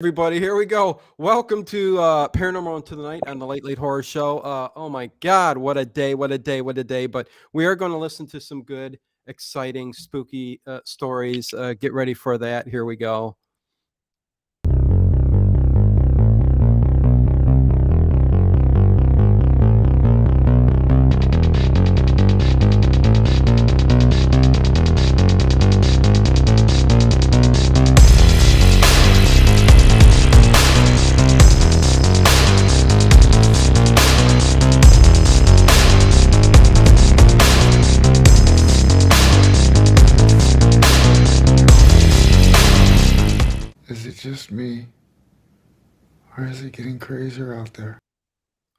Everybody, here we go. Welcome to Paranormal into the Night on the Late Late Horror Show. Oh my God, what a day, what a day, what a day. But we are going to listen to some good, exciting, spooky stories. Get ready for that. Here we go. Is it just me? Or is it getting crazier out there?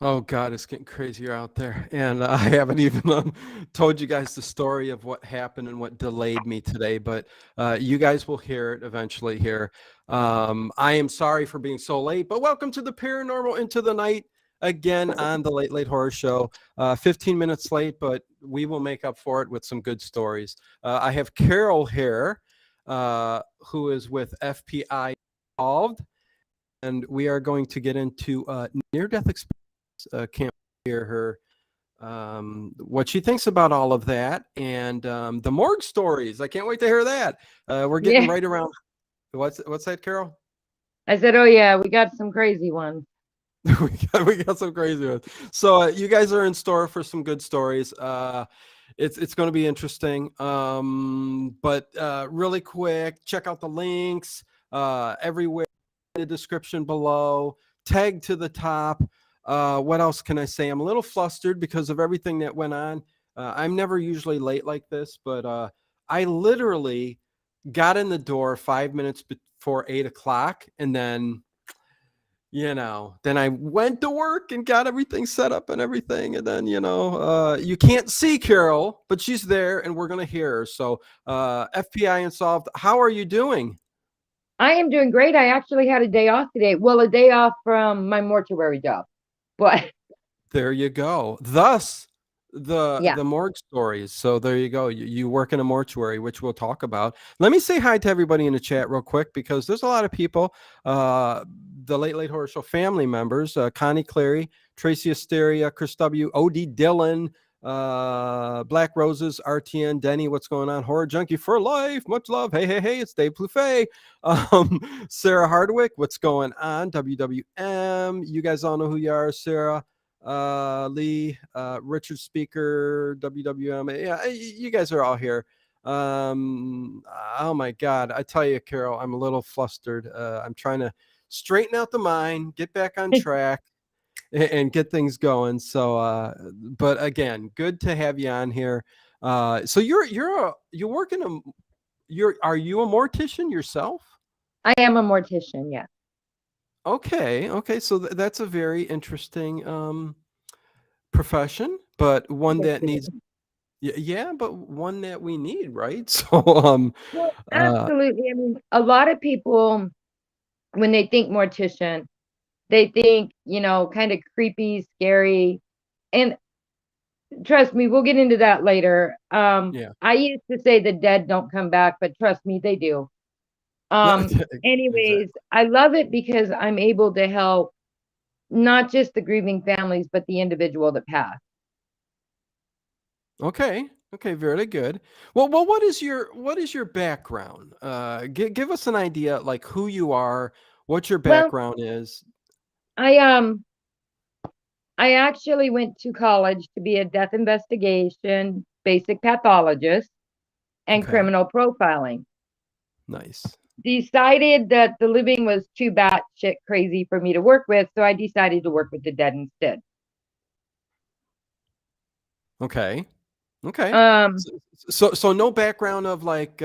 Oh God, it's getting crazier out there, and I haven't even told you guys the story of what happened and what delayed me today. But you guys will hear it eventually. Here, I am sorry for being so late, but welcome to the Paranormal into the Night again on the Late Late Horror Show. 15 minutes late, but we will make up for it with some good stories. I have Carol here, who is with FPI Unsolved, and we are going to get into near-death experience. Can't hear her what she thinks about all of that and the morgue stories. I can't wait to hear that. We're getting Yeah. right around. What's that, Carol? I said, oh yeah, we got some crazy ones. we got some crazy ones. So you guys are in store for some good stories. It's going to be interesting. But really quick, check out the links everywhere in the description below. Tag to the top. What else can I say? I'm a little flustered because of everything that went on. I'm never usually late like this, but I literally got in the door 5 minutes before 8 o'clock, and then then I went to work and got everything set up and everything, and then you can't see Carol, but she's there, and we're gonna hear her. So, FPI Unsolved, how are you doing? I am doing great. I actually had a day off today. Well, a day off from my mortuary job. But There you go. Thus, the yeah, the morgue stories. So there you go. You work in a mortuary, which we'll talk about. Let me say hi to everybody in the chat real quick because there's a lot of people. The Late Late Horror Show family members: Connie Clary, Tracy Asteria, Chris W, OD Dillon, Black Roses, RTN, Denny. What's going on? Horror Junkie for life. Much love. Hey, hey, hey! It's Dave Plouffe. Sarah Hardwick. What's going on? WWM. You guys all know who you are, Sarah. Lee, Richard Speaker, WWM. Yeah, you guys are all here. Oh my God, I tell you, Carol, I'm a little flustered. I'm trying to straighten out the mind, get back on track, and get things going. So, but again, good to have you on here. So you're working are you a mortician yourself? I am a mortician. Yeah. Okay. So that's a very interesting profession, but one Yes, that it needs is. yeah, but one that we need, right? So Well, uh absolutely. I mean, a lot of people, when they think mortician, they think, kind of creepy, scary. And trust me, we'll get into that later. yeah. I used to say the dead don't come back, but trust me, they do. Yeah, Anyways, exactly. I love it because I'm able to help not just the grieving families, but the individual that passed. Okay, very good. Well, what is your background? Give us an idea like who you are, what your Well, background is. I um I actually went to college to be a death investigation basic pathologist and Okay. criminal profiling. Nice. Decided that the living was too batshit crazy for me to work with, so I decided to work with the dead instead. Okay. Okay. Um, So no background of like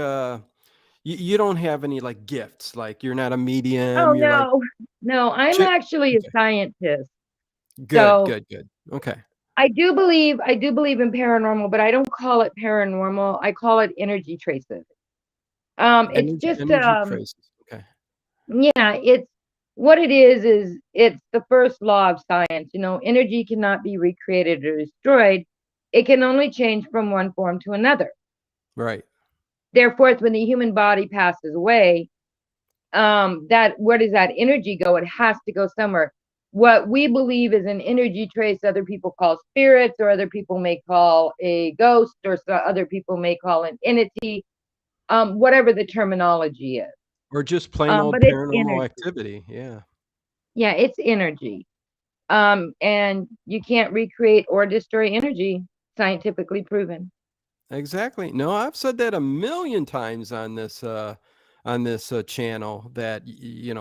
you don't have any like gifts, like you're not a oh medium, you're like no, no, I'm J actually a okay. scientist. Good, So good, good. Okay. I do believe in paranormal, but I don't call it paranormal. I call it energy traces. It's just Energy traces. Okay. yeah, it's what it is it's the first law of science. Energy cannot be recreated or destroyed. It can only change from one form to another. Right. Therefore, when the human body passes away, that where does that energy go? It has to go somewhere. What we believe is an energy trace, other people call spirits, or other people may call a ghost, or other people may call an entity, whatever the terminology is. Or just plain old But it's paranormal energy. activity. Yeah. Yeah, it's energy. And you can't recreate or destroy energy, scientifically proven. Exactly. No, I've said that a million times on this channel that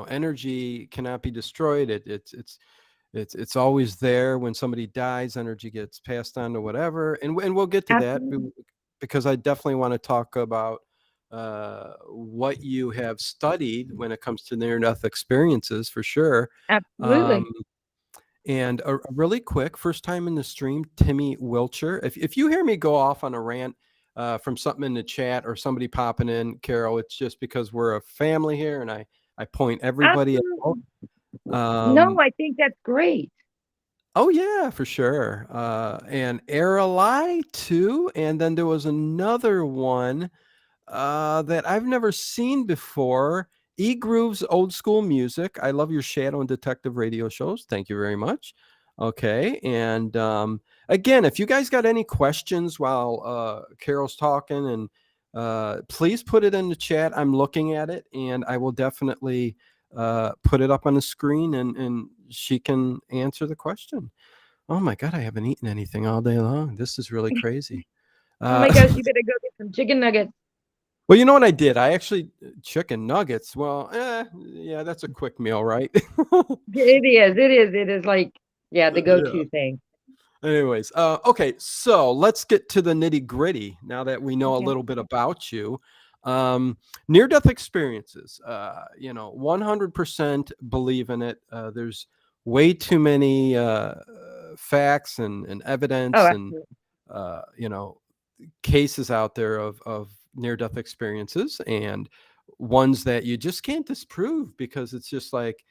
energy cannot be destroyed. It's always there. When somebody dies, energy gets passed on to whatever, and we'll get to that Absolutely. because I definitely want to talk about what you have studied when it comes to near-death experiences for sure. Um, Absolutely. and a really quick, first time in the stream, Timmy Wilcher. If you hear me go off on a rant from something in the chat or somebody popping in, Carol, it's just because we're a family here, and I point everybody out. Absolutely. No, Um, I think that's great. oh yeah, for sure. And Aralai too, and then there was another one that I've never seen before. E Groove's old school music. I love your shadow and detective radio shows. Thank you very much. Okay, and again, if you guys got any questions while Carol's talking, and please put it in the chat. I'm looking at it, and I will definitely put it up on the screen, and she can answer the question. Oh my God, I haven't eaten anything all day long. This is really crazy. Oh my gosh, you better go get some chicken nuggets. Well, you know what I did? I actually chicken nuggets. Well, yeah, that's a quick meal, right? It is. It is. It is like, yeah, the Yeah. go-to thing. Anyways, okay, so let's get to the nitty gritty now that we know a Okay. little bit about you. Near-death experiences, 100% believe in it. There's way too many facts and Oh, evidence and absolutely. you know cases out there of near death experiences, and ones that you just can't disprove because it's just like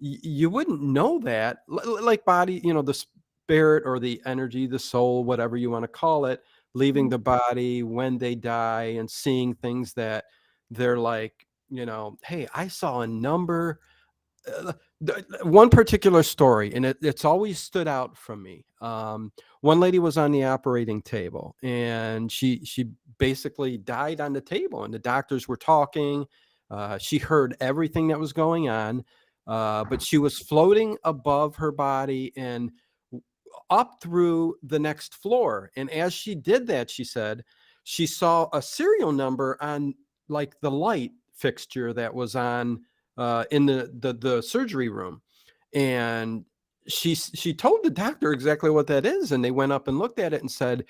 you wouldn't know that, like body, the spirit or the energy, the soul, whatever you want to call it, leaving Mhm. the body when they die and seeing things that they're like, hey, I saw a number. One particular story, and it's always stood out from me. One lady was on the operating table, and she basically died on the table, and the doctors were talking. She heard everything that was going on, but she was floating above her body and up through the next floor. And as she did that, she said she saw a serial number on like the light fixture that was on in the surgery room. And she told the doctor exactly what that is, and they went up and looked at it and said,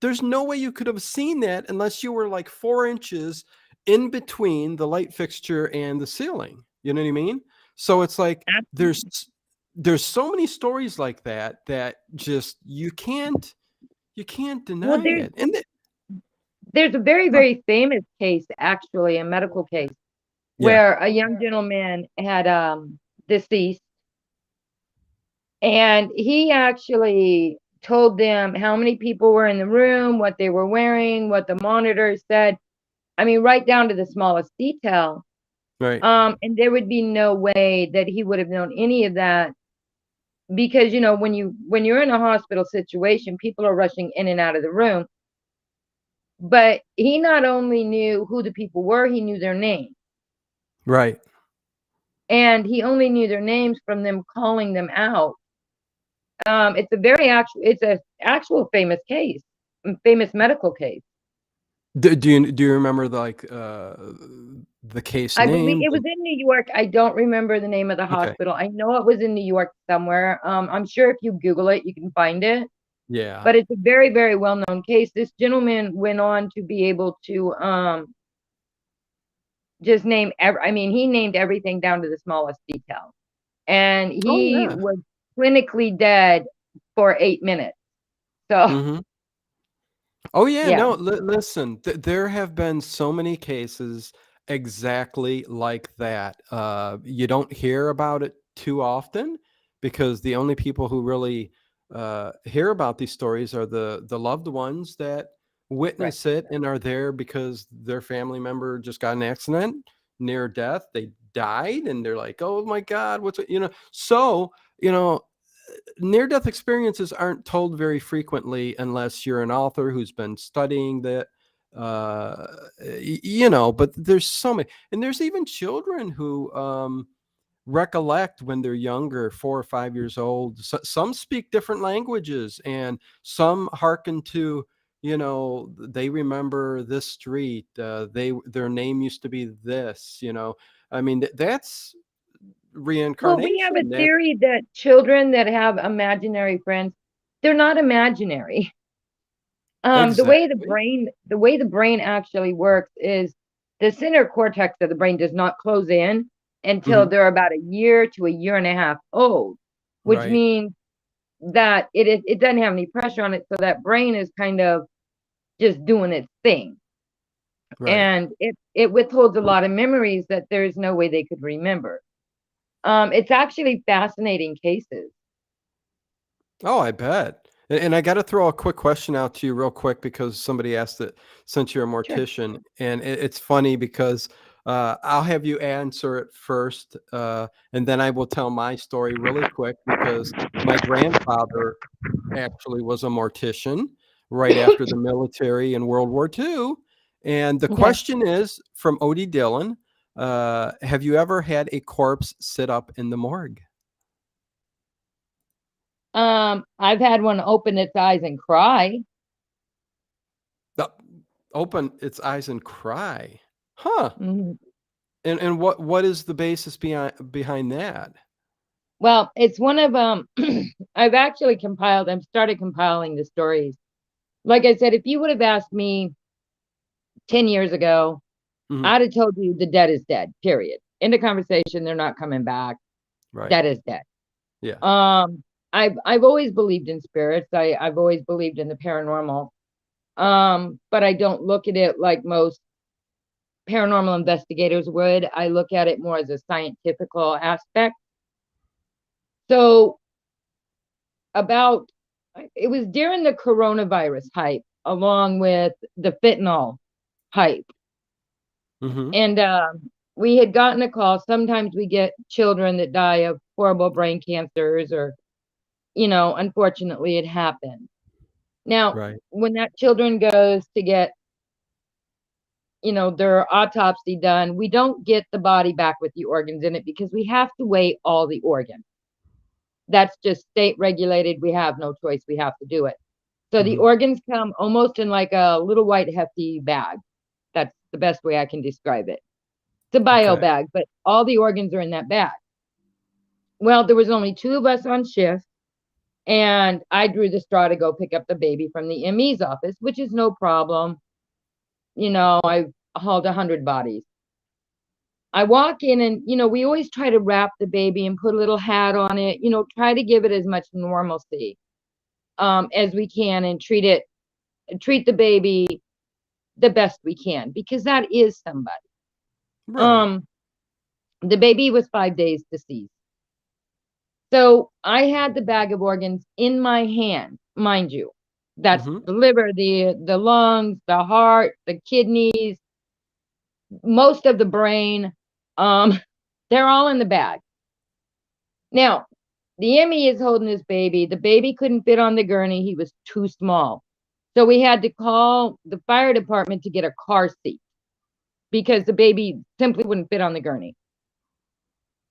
there's no way you could have seen that unless you were like 4 inches in between the light fixture and the ceiling. You know what I mean? So it's like there's Absolutely. there's so many stories like that that just you can't Well, deny it. And there's a very, very famous case, actually, a medical case, yeah, where a young gentleman had deceased, and he actually told them how many people were in the room, what they were wearing, what the monitors said. I mean, right down to the smallest detail. right, And there would be no way that he would have known any of that, because when you're in a hospital situation, people are rushing in and out of the room. But he not only knew who the people were, he knew their names. right. And he only knew their names from them calling them out. It's a actual famous case, famous medical case. Do you remember the case I believe name? it was in New York. I don't remember the name of the Okay, hospital. I know it was in New York somewhere. I'm sure if you Google it, you can find it. yeah, But it's a very, very well-known case. This gentleman went on to be able to just I mean, he named everything down to the smallest detail. And oh he yeah. was clinically dead for 8 minutes. So, Hmm. Oh yeah, yeah, no, listen, there have been so many cases exactly like that. You don't hear about it too often because the only people who really hear about these stories are the loved ones that right. witness it and are there because their family member just got an accident, near death. They died, and they're like, oh my God, what's it, so, you know, near-death experiences aren't told very frequently unless you're an author who's been studying that, but there's so many, and there's even children who recollect when they're younger, 4 or 5 years old. Some speak different languages, and some hearken to, they remember this street. Their name used to be this. I mean, that's Well, we have a reincarnation. theory that children that have imaginary friends, they're not imaginary. Exactly. The way the brain actually works is the center cortex of the brain does not close in until Mhm. they're about a year to a year and a half old, which Right. means that it doesn't have any pressure on it, so that brain is kind of just doing its thing, Right. and it withholds a lot of memories that there's no way they could remember. It's actually fascinating cases. Oh, I bet. And I got to throw a quick question out to you real quick, because somebody asked it, since you're a Sure. mortician. And it's funny because I'll have you answer it first, and then I will tell my story really quick, because my grandfather actually was a mortician right after the military in World War II. And the Okay. question is from Odie Dillon: have you ever had a corpse sit up in the morgue? I've had one open its eyes and cry. Uh, Open its eyes and cry. Huh. Mhm. And what is the basis behind that? Well, it's one of I've started compiling the stories. Like I said, if you would have asked me 10 years ago, Mhm. I'd have told you the dead is dead, period. End of conversation, they're not coming back. Right. Dead is dead. Yeah. Um, I've always believed in spirits. I've always believed in the paranormal. But I don't look at it like most paranormal investigators would. I look at it more as a scientifical aspect. So about it was during the coronavirus hype, along with the fentanyl hype. Mhm. And we had gotten a call. Sometimes we get children that die of horrible brain cancers, or, unfortunately it happens. Now, Right. when that children goes to get, their autopsy done, we don't get the body back with the organs in it because we have to weigh all the organs. That's just state regulated. We have no choice. We have to do it. So the Mhm. organs come almost in like a little white hefty bag. That's the best way I can describe it. It's a bio Okay. bag, but all the organs are in that bag. Well, there was only two of us on shift, and I drew the straw to go pick up the baby from the ME's office, which is no problem. I've hauled 100 bodies. I walk in, and, we always try to wrap the baby and put a little hat on it, try to give it as much normalcy as we can, and treat the baby the best we can, because that is somebody. Right. Um, the baby was 5 days deceased. So I had the bag of organs in my hand, mind you. That's Mhm. the liver, the lungs, the heart, the kidneys, most of the brain. Um, they're all in the bag. Now, the Emmy is holding this baby. The baby couldn't fit on the gurney. He was too small. So we had to call the fire department to get a car seat because the baby simply wouldn't fit on the gurney.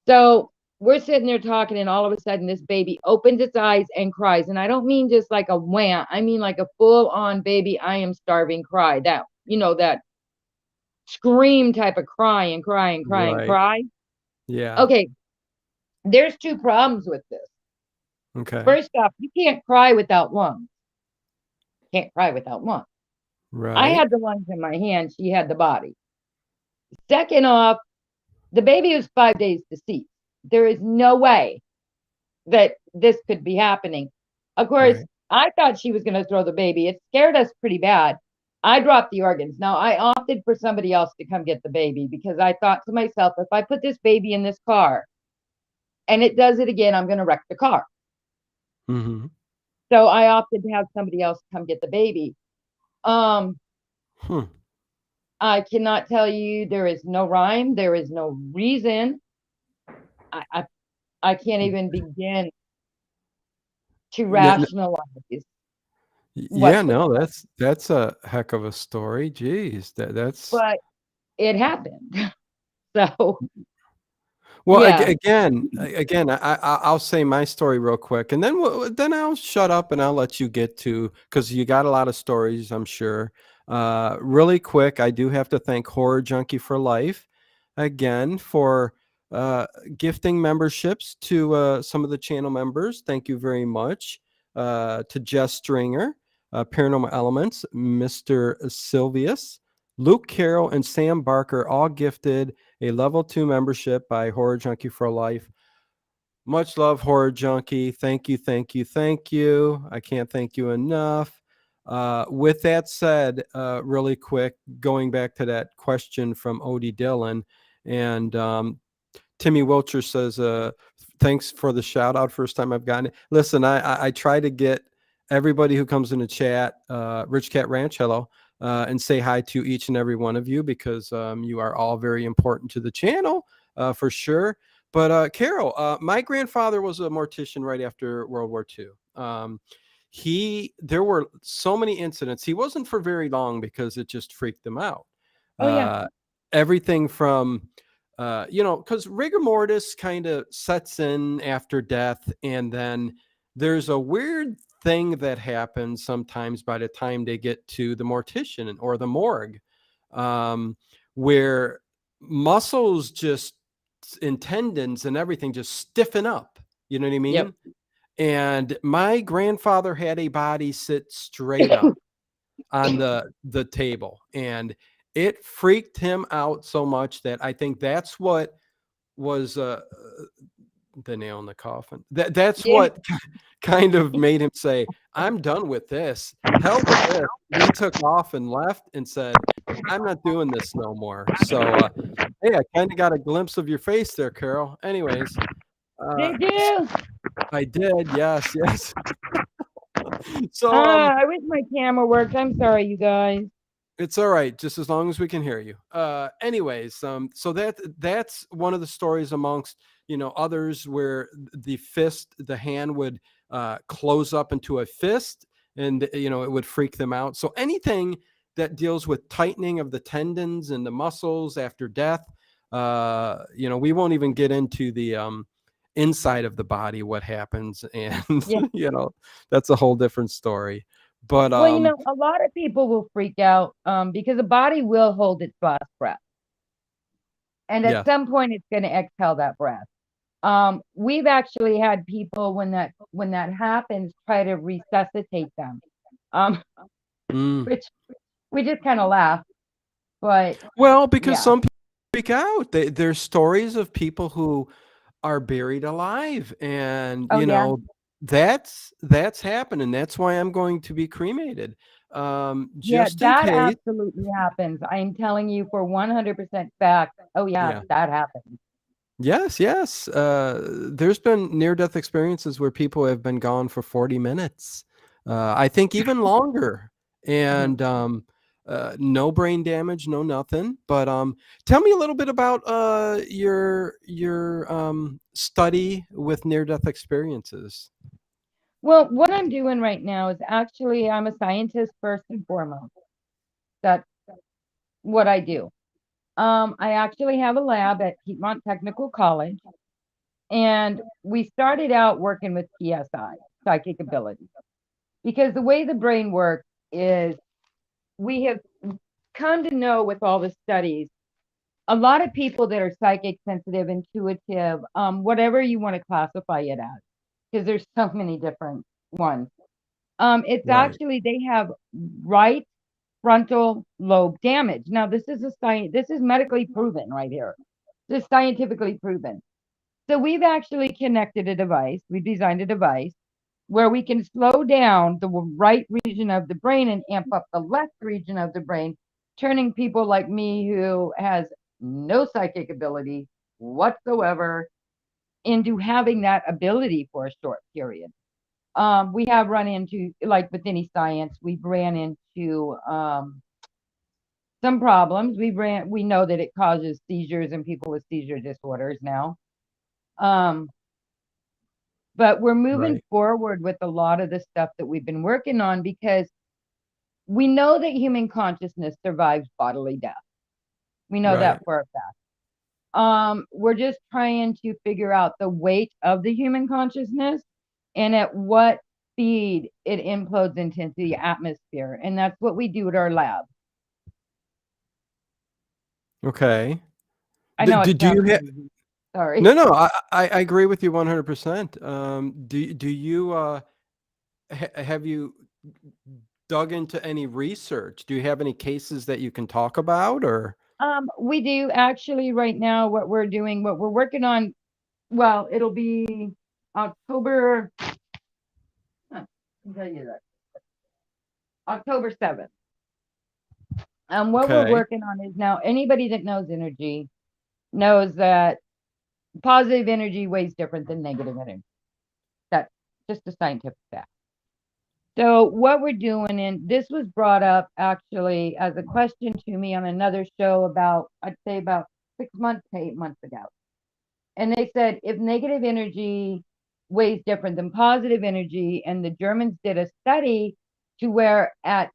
So we're sitting there talking, and all of a sudden, this baby opens its eyes and cries. And I don't mean just like a wham, I mean like a full on baby, I am starving cry. That scream type of cry and cry and cry and Right. cry. Yeah. Okay, there's two problems with this. Okay. First off, you can't cry without lungs. Can't cry without lungs. I Right. had the lungs in my hand, she had the body. Second off, the baby was 5 days deceased. There is no way that this could be happening. Of course, Right. I thought she was going to throw the baby. It scared us pretty bad. I dropped the organs. Now, I opted for somebody else to come get the baby because I thought to myself, if I put this baby in this car and it does it again, I'm going to wreck the car. Mhm. So I opted to have somebody else come get the baby. Um, Hmm. I cannot tell you. There is no rhyme. There is no reason. I I, I can't even begin to rationalize Yeah, what took no, place. that's a heck of a story. Jeez, that's But it happened. So well. yeah. Again, I'll say my story real quick, and then I'll shut up and I'll let you get to, because you got a lot of stories, I'm sure. Really quick, I do have to thank Horror Junkie for Life again for uh, gifting memberships to some of the channel members. Thank you very much to Jess Stringer, Paranormal Elements, Mr. Silvius, Luke Carroll, and Sam Barker, all gifted a level 2 membership by Horror Junkie for Life. Much love, Horror Junkie. Thank you, thank you, thank you. I can't thank you enough. With that said, really quick, going back to that question from Odie Dillon, and Timmy Wilcher says, thanks for the shout out. First time I've gotten it. Listen, I try to get everybody who comes in the chat, Rich Cat Ranch, hello, and say hi to each and every one of you, because you are all very important to the channel, for sure. But Carol, my grandfather was a mortician right after World War II. There were so many incidents. He wasn't for very long because it just freaked him out. Oh yeah. Everything from because rigor mortis kind of sets in after death, and then there's a weird thing that happens sometimes by the time they get to the mortician or the morgue, where muscles just and tendons and everything just stiffen up. You know what I Yep. mean? And my grandfather had a body sit straight up on the table, and it freaked him out so much that I think that's what was the nail in the coffin. That's Yeah. what kind of made him say, I'm done with this. Hell with this. He took off and left and said, I'm not doing this no more. So hey, I kind of got a glimpse of your face there, Carol. Anyways, Did you? I did. Yes, yes. So I wish my camera worked. I'm sorry, you guys. it's all right, just as long as we can hear you. Anyways, so that's one of the stories amongst others where the hand would close up into a fist, and it would freak them out. So anything that deals with tightening of the tendons and the muscles after death, we won't even get into the inside of the body what happens, and Yeah. that's a whole different story. But Well, a lot of people will freak out because the body will hold its last breath. And at yeah. some point it's going to exhale that breath. We've actually had people when that happens try to resuscitate them. Mm. Which we just kind of laugh. But Well, because yeah. some people freak out. There's stories of people who are buried alive, and Oh yeah. that's happening. That's why I'm going to be cremated. Yeah, Just in that case. absolutely happens. I'm telling you for 100% fact. Oh yeah, Yeah. that happens. Yes, yes. There's been near-death experiences where people have been gone for 40 minutes. I think even longer. Mhm. And no brain damage, no nothing. But tell me a little bit about your study with near-death experiences. Well, what I'm doing right now is actually I'm a scientist first and foremost. That's what I do. I actually have a lab at Piedmont Technical College, and we started out working with PSI, psychic ability, because the way the brain works is we have come to know with all the studies, a lot of people that are psychic, sensitive, intuitive, whatever you want to classify it as, because there's so many different ones. It's Right. actually they have right frontal lobe damage. Now, this is a science. This is medically proven right here. This is scientifically proven. So we've actually connected a device. We designed a device where we can slow down the right region of the brain and amp up the left region of the brain, turning people like me who has no psychic ability whatsoever into having that ability for a short period. We have run into, like with any science, we've ran into some problems. We know that it causes seizures in people with seizure disorders now. But we're moving Right. forward with a lot of the stuff that we've been working on because we know that human consciousness survives bodily death. We know Right. that for a fact. We're just trying to figure out the weight of the human consciousness and at what speed it implodes into the atmosphere. And that's what we do at our lab. Okay. I know it Do you sounds have? crazy. Sorry. No, no. I agree with you 100%. Do you have you dug into any research? Do you have any cases that you can talk about, or? We do actually right now what we're doing, what we're working on. Well, it'll be October. I'll tell you that. October 7th. What we're Okay. working on is now anybody that knows energy knows that positive energy weighs different than negative energy. That's just a scientific fact. So what we're doing, and this was brought up actually as a question to me on another show about, I'd say about 6 months to 8 months ago. And they said if negative energy weighs different than positive energy, and the Germans did a study to where at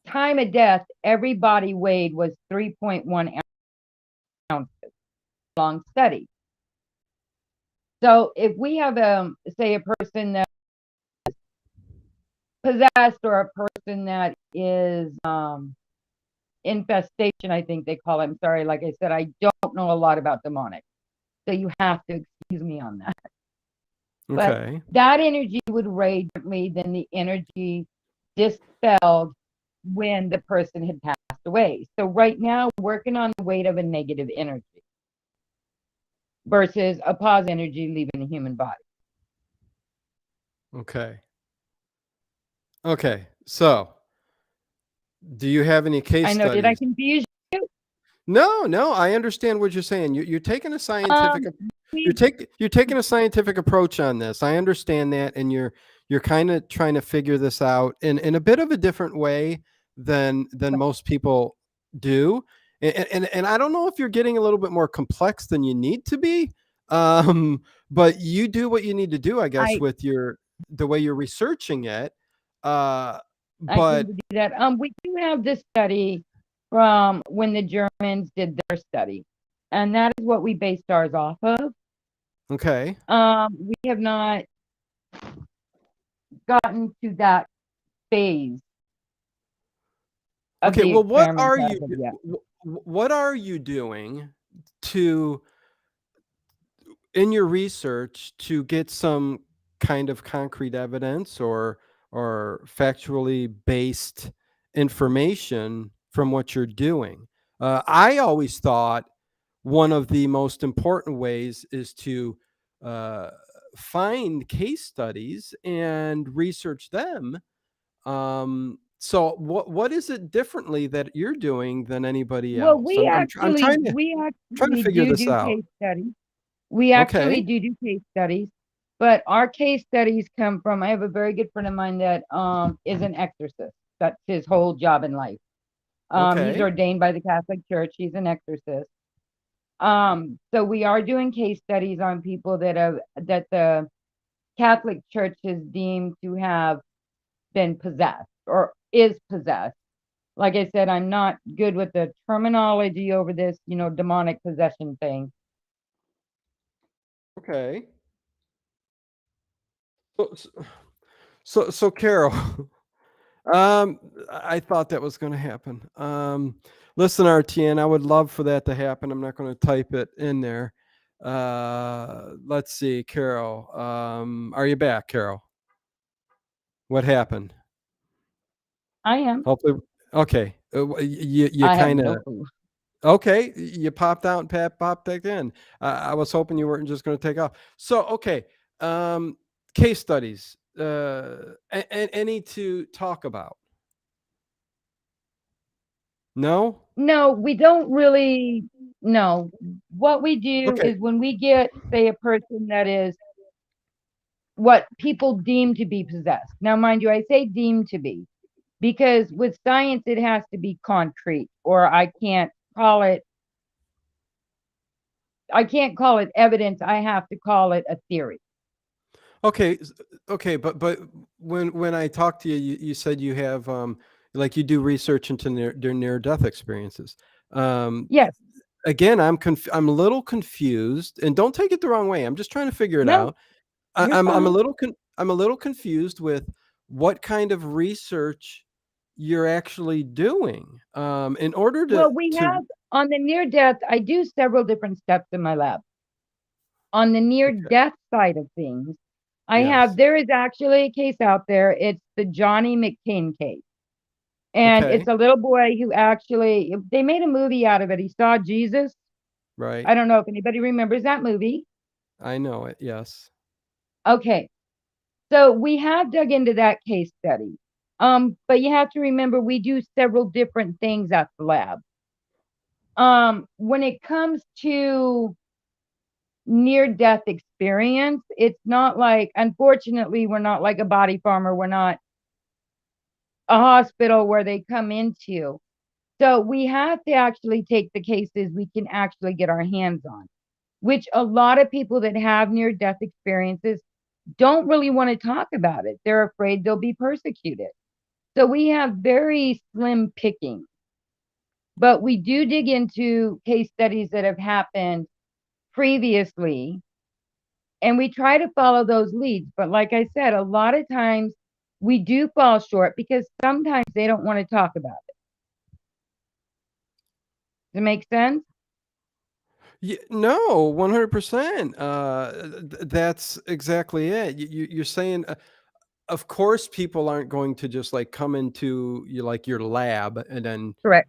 time of death, every body weight was 3.1 ounces. Long study. So if we have say a person that is possessed or a person that is infestation, I think they call it. I'm sorry, like I said, I don't know a lot about demonic, so you have to excuse me on that. But Okay. that energy would weigh differently than the energy dispelled when the person had passed away. So right now, we're working on the weight of a negative energy versus a positive energy leaving the human body. Okay. Okay. So, do you have any case I know, did I studies? confuse you? No, no, I understand what you're saying. You're taking a scientific Um, you're taking a scientific approach on this. I understand that, and you're kind of trying to figure this out in a bit of a different way than most people do. And I don't know if you're getting a little bit more complex than you need to be. But you do what you need to do, I guess, I with the way you're researching it. Uh, I can but do that. We do have this study from when the Germans did their study, and that is what we based ours off of. okay. We have not gotten to that phase of Okay, the well, experiments as of yet. what are you doing to in your research to get some kind of concrete evidence or factually based information from what you're doing? I always thought one of the most important ways is to uh, find case studies and research them. So what is it differently that you're doing than anybody Well, else? I'm trying to we figure actually this do out. case studies. We actually Okay. do case studies, but our case studies come from. I have a very good friend of mine that is an exorcist. That's his whole job in life. He's Okay. ordained by the Catholic Church. He's an exorcist. So we are doing case studies on people that the Catholic Church is deemed to have been possessed or is possessed. Like I said, I'm not good with the terminology over this, demonic possession thing. Okay. So so Carol, I thought that was going to happen. Listen, RTN, I would love for that to happen. I'm not going to type it in there. Let's see, Carol. Are you back, Carol? What happened? I am. Hopefully, okay. You I have kind no of clue. okay. You popped out and popped back in. I was hoping you weren't just going to take off. So okay, case studies. Any to talk about? No. No, we don't really know. What we do Okay. is when we get, say, a person that is what people deem to be possessed. Now, mind you, I say deemed to be. because with science it has to be concrete, or I can't call it evidence. I have to call it a theory. Okay, okay, but when I talked to you, you said you have like you do research into near death experiences. Um, Yes. Again, I'm a little confused, and don't take it the wrong way. I'm just trying to figure it No, out. you're I'm a fine. little I'm a little confused with what kind of research you're actually doing in order Well, we to have on the near death, I do several different steps in my lab. On the near Okay. death side of things, Yes. there is actually a case out there. It's the Johnny McCain case. And Okay. it's a little boy who actually, they made a movie out of it. He saw Jesus. Right. I don't know if anybody remembers that movie. I know it. Yes. Okay. So we have dug into that case study. But you have to remember we do several different things at the lab. When it comes to near death experience, it's not like, unfortunately, we're not like a body farm, or we're not a hospital where they come into. So we have to actually take the cases we can actually get our hands on, which a lot of people that have near death experiences don't really want to talk about it. They're afraid they'll be persecuted. So we have very slim picking, but we do dig into case studies that have happened previously, and we try to follow those leads. But like I said, a lot of times we do fall short because sometimes they don't want to talk about it. Does it make sense? Yeah, no, 100%. That's exactly it. You're saying, of course, people aren't going to just like come into like your lab and then Correct.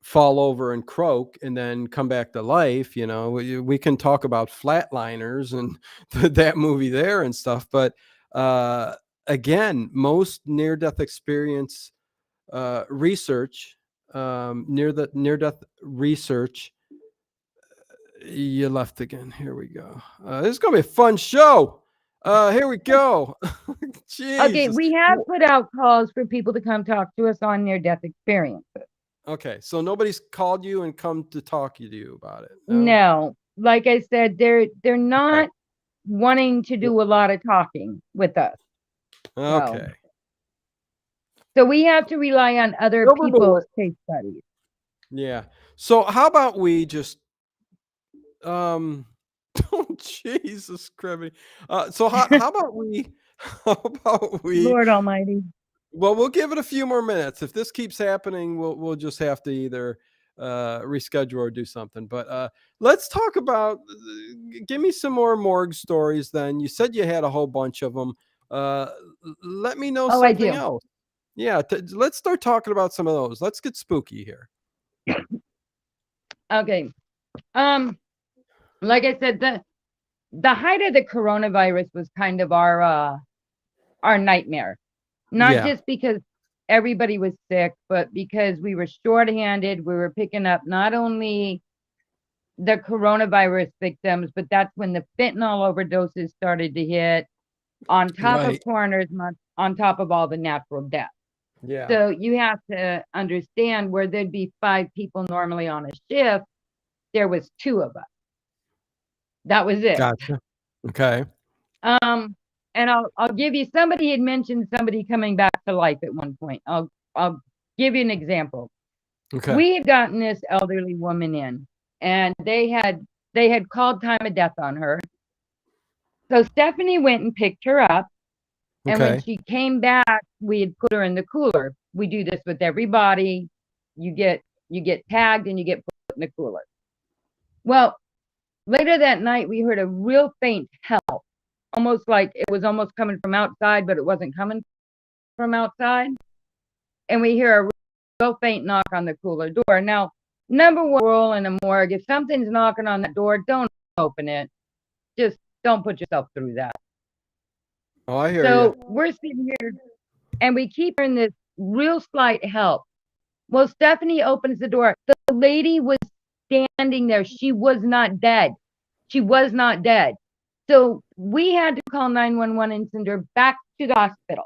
fall over and croak and then come back to life. We can talk about Flatliners and that movie there and stuff, but again, most near death experience research, near death research. You left again. Here we go. This is gonna be a fun show. Here we go. Okay, Jesus. we have put out calls for people to come talk to us on near death experiences. Okay, so nobody's called you and come to talk to you about it. No. No, like I said, they're Okay. not wanting to do a lot of talking with us. So, Okay. so we have to rely on other Silver bullet. people's case studies. Yeah. So how about we just oh, Jesus Christ. So how about we how about we Lord Almighty. well, we'll give it a few more minutes. If this keeps happening, we'll just have to either reschedule or do something. But let's talk about. Give me some more morgue stories. Then you said you had a whole bunch of them. Let me know Oh, I something do. else. Yeah, let's start talking about some of those. Let's get spooky here. Okay. Like I said, the height of the coronavirus was kind of our nightmare. Not Yeah. just because everybody was sick, but because we were shorthanded. We were picking up not only the coronavirus victims, but that's when the fentanyl overdoses started to hit, on top of Right. coroners, on top of all the natural deaths. Yeah. So you have to understand, where there'd be 5 people normally on a shift, there was 2 of us. That was it. Gotcha. Okay. And I'll give you, somebody had mentioned somebody coming back to life at one point. I'll give you an example. Okay. We had gotten this elderly woman in, and they had called time of death on her. So Stephanie went and picked her up, and when Okay. she came back, we had put her in the cooler. We do this with everybody. You get tagged and you get put in the cooler. Well, later that night, we heard a real faint help, almost like it was almost coming from outside, but it wasn't coming from outside. And we hear a real faint knock on the cooler door. Now, number one rule in a morgue: if something's knocking on that door, don't open it. Just don't put yourself through that. Oh, I hear So you. we're sitting here and we keep hearing this real slight help. Well, Stephanie opens the door. The lady was standing there. She was not dead. She was not dead. So we had to call 911 and send her back to the hospital.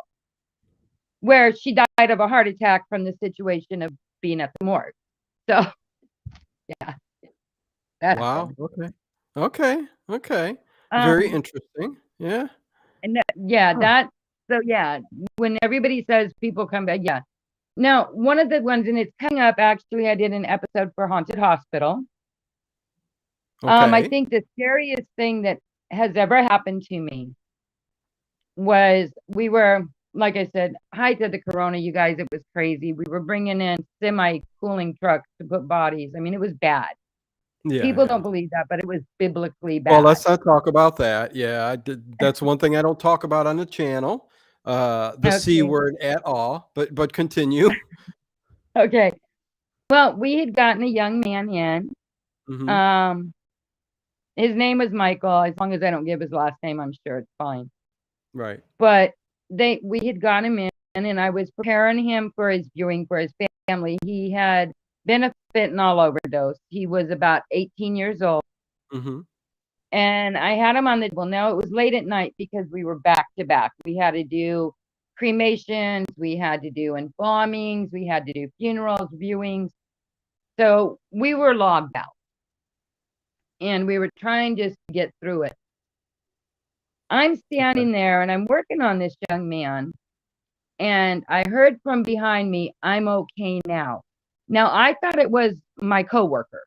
where she died of a heart attack from the situation of being at the morgue. So yeah, that Wow. happened. Okay. Okay. Okay. Very Um, interesting. Yeah. and yeah, Huh. so yeah, when everybody says people come back, yeah. Now, one of the ones, and it's coming up, actually, I did an episode for Haunted Hospital. I Okay. think the scariest thing that has ever happened to me was we were, like I said, height of the corona, you guys, it was crazy. We were bringing in semi-cooling trucks to put bodies. I mean, it was bad. Yeah. People Yeah. don't believe that, but it was biblically Well, bad. let's not talk about that. Yeah, that's one thing I don't talk about on the channel. The C Okay. word at all. But continue. Okay. Well, we had gotten a young man in. Hmm. Um, his name was Michael. As long as I don't give his last name, I'm sure it's fine. Right. But we had got him in, and I was preparing him for his viewing for his family. He had been a fentanyl overdose. He was about 18 years old, Hmm. and I had him on the table. Now it was late at night because we were back to back. We had to do cremations, we had to do embalmings, we had to do funerals, viewings. So we were logged out, and we were trying just to get through it. I'm Okay. standing there and I'm working on this young man, and I heard from behind me, "I'm okay now." Now I thought it was my coworker,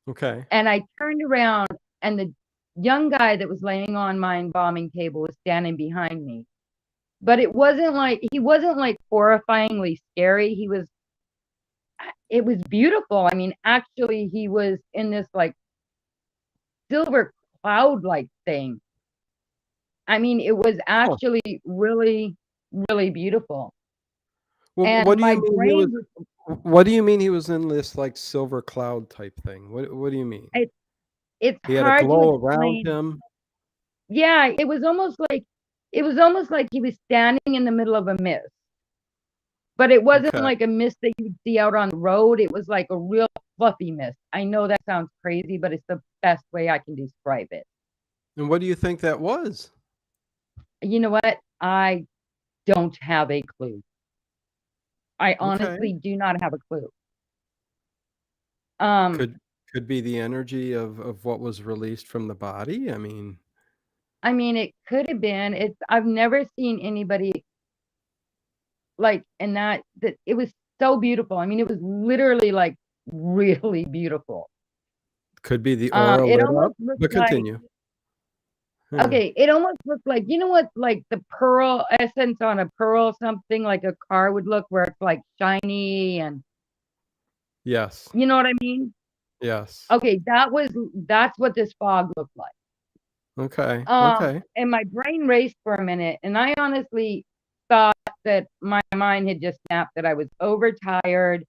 Okay. and I turned around, and the young guy that was laying on my embalming table was standing behind me. But he wasn't like horrifyingly scary. It was beautiful. I mean, actually, he was in this like silver cloud like thing. I mean, it was Huh. actually really, really beautiful. Well, And what do my you mean he was? brain was, What do you mean he was in this like silver cloud type thing? What do you mean? it, it's He had a hard to glow around explain. him. Yeah, it was almost like he was standing in the middle of a mist, but it wasn't Okay. like a mist that you'd see out on the road. It was like a real fluffy mist. I know that sounds crazy, but it's the best way I can describe it. And what do you think that was? You know what? I don't have a clue. I Okay. honestly do not have a clue. Um, Could could be the energy of what was released from the body. I mean, I mean, it could have been. I've never seen anybody like in that it was so beautiful. I mean, it was literally like really beautiful. could be the aura It lit almost up. looked But like continue. Yeah. okay, it almost looked like, you know what, like the pearl essence on a pearl, something like a car would look where it's like shiny and Yes. you know what I mean? Yes. Okay, that's what this fog looked like. Okay. Okay. And my brain raced for a minute, and I honestly thought that my mind had just snapped, that I was overtired.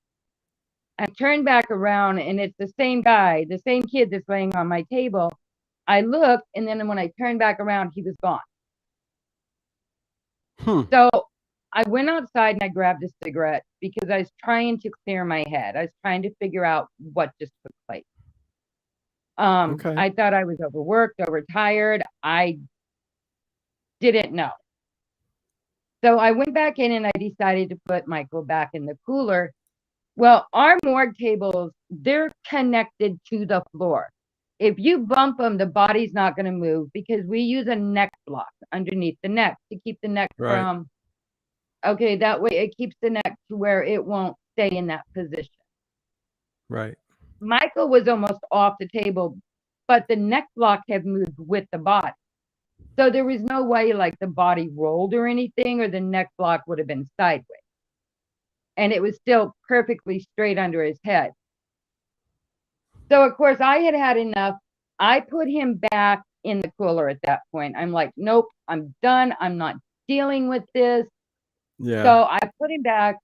I turned back around, and it's the same guy, the same kid that's laying on my table. I looked, and then when I turned back around, he was gone. Hmm. So I went outside and I grabbed a cigarette because I was trying to clear my head. I was trying to figure out what just took place. Okay. I thought I was overworked, overtired. I didn't know. So I went back in and I decided to put Michael back in the cooler. Well, our morgue tables, they're connected to the floor. If you bump them, the body's not going to move because we use a neck block underneath the neck to keep the neck Right. from, okay, that way it keeps the neck to where it won't stay in that position. Right. Michael was almost off the table, but the neck block had moved with the body. So there was no way like the body rolled or anything, or the neck block would have been sideways. And it was still perfectly straight under his head. So, of course, I had had enough. I put him back in the cooler at that point. I'm like, nope, I'm done. I'm not dealing with this. Yeah. So I put him back.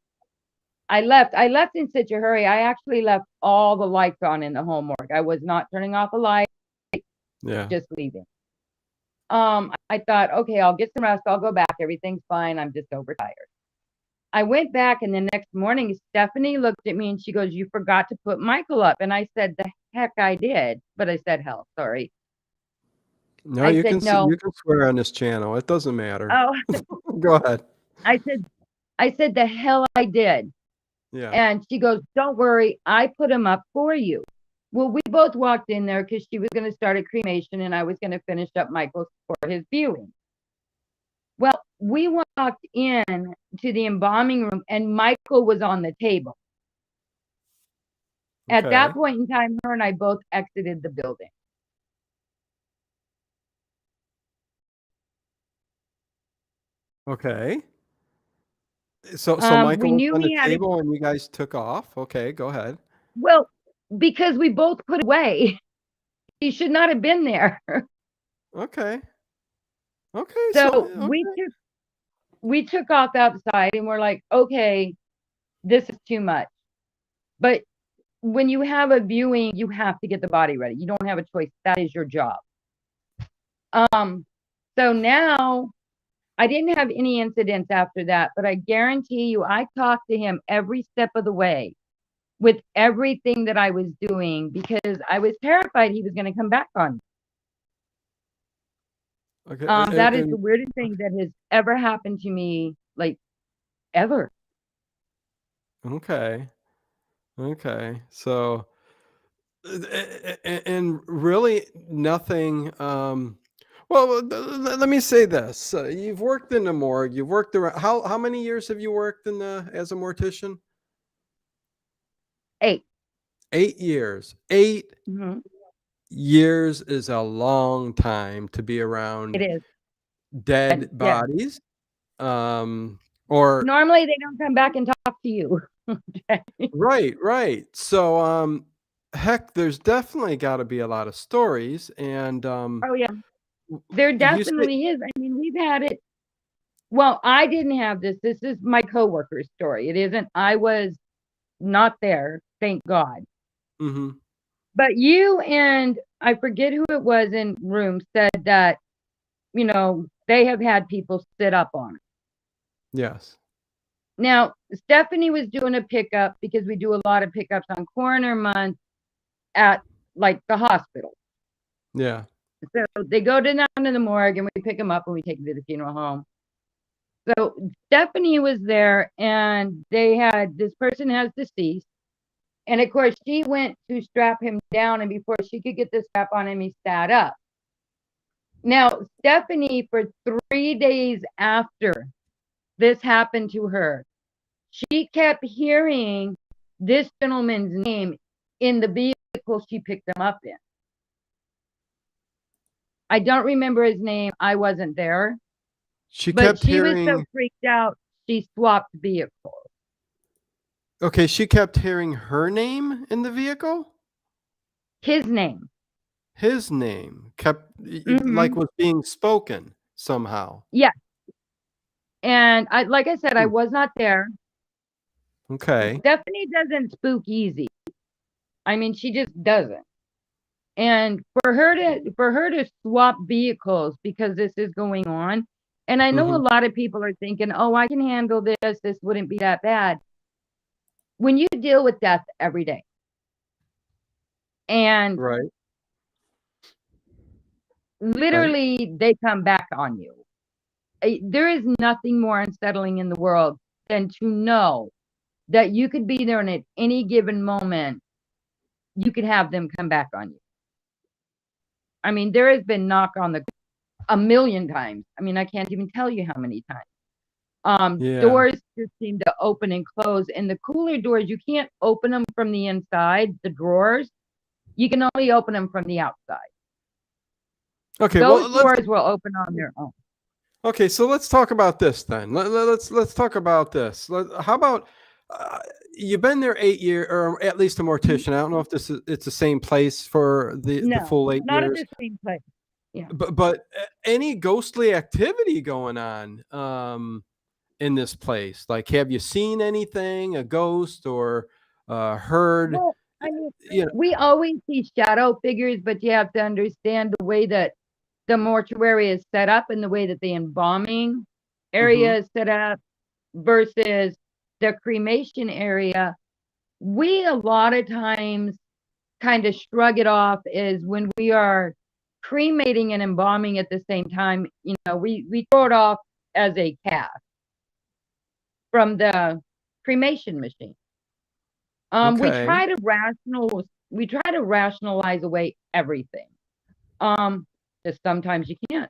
I left. I left in such a hurry. I actually left all the lights on in the whole morgue. I was not turning off a light, Yeah. just leaving. I thought, okay, I'll get some rest. I'll go back. Everything's fine. I'm just overtired. I went back, and the next morning, Stephanie looked at me and she goes, "You forgot to put Michael up." And I said, "The heck I did." But I said, "Hell, sorry." No, I said, "No." you can swear on this channel. It doesn't matter. Oh, Go ahead. I said, the hell I did. Yeah. And she goes, don't worry, I put them up for you. Well, we both walked in there because she was going to start a cremation and I was going to finish up Michael's for his viewing. Well, we walked in to the embalming room and Michael was on the table. At Okay. that point in time, her and I both exited the building. Okay. So Michael We was knew on the we had it. table and you guys took off. Okay, go ahead. Well, because we both put away. He should not have been there. Okay. Okay. So Okay. we took off outside and we're like, okay, this is too much. But when you have a viewing, you have to get the body ready. You don't have a choice. That is your job. So now I didn't have any incidents after that, but I guarantee you, I talked to him every step of the way with everything that I was doing because I was terrified he was going to come back on me. Okay. That is the weirdest thing that has ever happened to me, like ever. Okay. Okay. So, and really nothing. Well, let me say this: you've worked in the morgue. You've worked around. How many years have you worked in the as a mortician? 8. 8 years. 8 Mm-hmm. years is a long time to be It around is. dead Yeah. bodies. Or Normally they don't come back and talk to you. Okay. right. So, heck, there's definitely got to be a lot of stories, and Oh yeah, there you say, definitely is. I mean, we've had it. Well, I didn't have this. This is my coworker's story. It isn't. I was not there, thank God. mm-hmm, But you and I forget who it was in room said that, they have had people sit up on it. yes, Now, Stephanie was doing a pickup because we do a lot of pickups on Coroner Month at like the hospital. yeah, So they go down to the morgue and we pick them up and we take them to the funeral home. So Stephanie was there and they had this person has deceased. And of course, she went to strap him down. And before she could get the strap on him, he sat up. Now, Stephanie, for 3 days after this happened to her, she kept hearing this gentleman's name in the vehicle she picked him up in. I don't remember his name. I wasn't there. she But kept she was so hearing. freaked out, she swapped vehicles. Okay, she kept hearing her name in the vehicle. His name. His name kept like Mm-hmm. was being spoken somehow. Yeah. And like I said, I Hmm. was not there. Okay. Stephanie doesn't spook easy. I mean, she just doesn't. And for her to swap vehicles because this is going on, and I know a Mm-hmm. lot of people are thinking, "Oh, I can handle this. This wouldn't be that bad." When you deal with death every day, and Right. Right. literally they come back on you. There is nothing more unsettling in the world than to know that you could be there and at any given moment you could have them come back on you. I mean, there has been knock on the a million times. I mean, I can't even tell you how many times. Yeah. Doors just seem to open and close, and the cooler doors, you can't open them from the inside, the drawers. You can only open them from the outside. Okay. Those Well, let's. doors will open on their own. Okay, so let's talk about this then. Let's talk about this. How about uh, you've been there 8 years, or at least a mortician. I don't know if it's the same place for the No, full eight not at years, the same place. Yeah. but any ghostly activity going on in this place? Like, have you seen anything, a ghost, or heard? Well, I mean, You know. we always see shadow figures, but you have to understand the way that the mortuary is set up and the way that the embalming Mm-hmm. area is set up versus the cremation area. We a lot of times kind of shrug it off is when we are cremating and embalming at the same time, we throw it off as a cast. from the cremation machine. We Okay. try to rationalize away everything. Just sometimes you can't.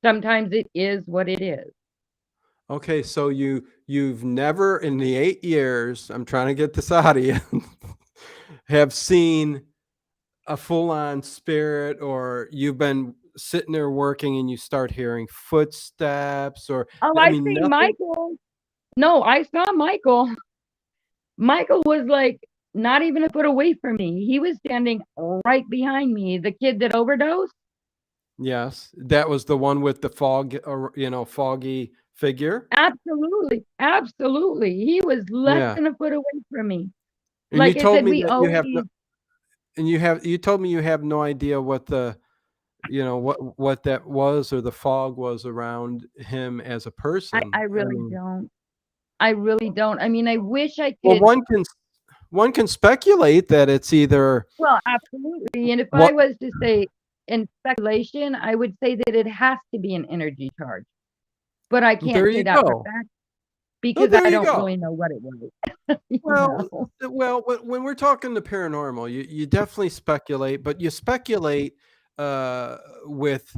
Sometimes it is what it is. Okay, so you've never in the 8 years, I'm trying to get this out of you, have seen a full-on spirit, or you've been sitting there working and you start hearing footsteps, or Oh, I I've mean, seen nothing? Michael. No, I saw Michael. Michael was like not even a foot away from me. He was standing right behind me. The kid that overdosed. Yes, that was the one with the fog, foggy figure? Absolutely. Absolutely. He was less Yeah, than a foot away from me. and you Like I told said, me we that you have no always, and you told me you have no idea what the what that was, or the fog was around him as a person. I I really mean, don't. I really don't. I mean, I wish I well, could. one can speculate that it's either Well, absolutely. And if I what was to say in speculation, I would say that it has to be an energy charge. But I there can't say you that for go. fact Oh, because there I you don't go. really know what it was. You Well, know? when we're talking the paranormal, you definitely speculate, but you speculate uh, with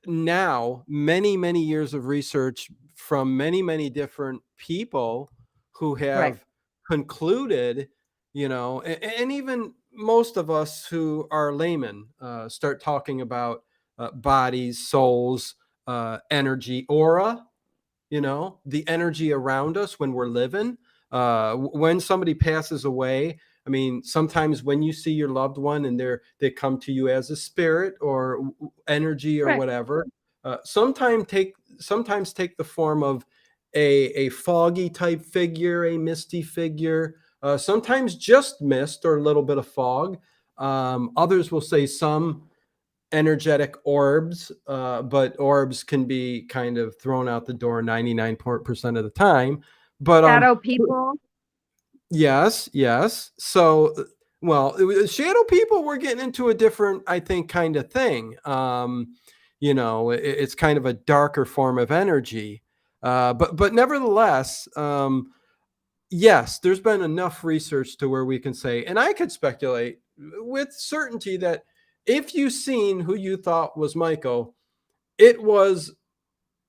now many years of research from many different people who Right. have concluded, and even most of us who are laymen start talking about bodies, souls, energy, aura, the energy around us when we're living. When somebody passes away, I mean, sometimes when you see your loved one and they come to you as a spirit or energy or Right. whatever, sometimes take the form of a foggy type figure, a misty figure, sometimes just mist or a little bit of fog. Others will say some energetic orbs, but orbs can be kind of thrown out the door 99% of the time. But Shadow people. yes, yes. So, well, shadow people, we're getting into a different, I think, kind of thing. It's kind of a darker form of energy. But nevertheless, yes, there's been enough research to where we can say, and I could speculate with certainty that if you seen who you thought was Michael, it was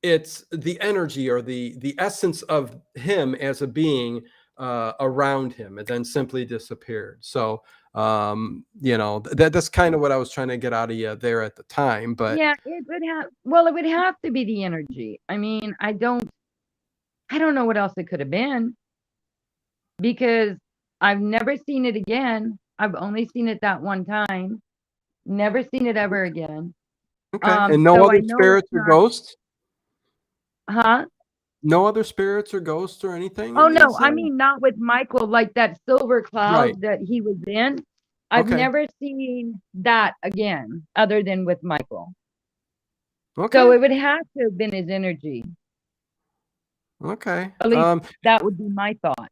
it's the energy or the essence of him as a being around him, and then simply disappeared. So that's kind of what I was trying to get out of you there at the time. But Yeah, it would have to be the energy. I mean, I don't know what else it could have been because I've never seen it again. I've only seen it that one time. Never seen it ever again. okay, and no So I other know it's spirits or not, ghosts, huh? no other spirits or ghosts or anything Oh in no, these. I mean not with Michael, like that silver Right. cloud that he was in. I've Okay. never seen that again other than with Michael. So Okay. it would have to have been his energy. Okay. At least that would be my thought.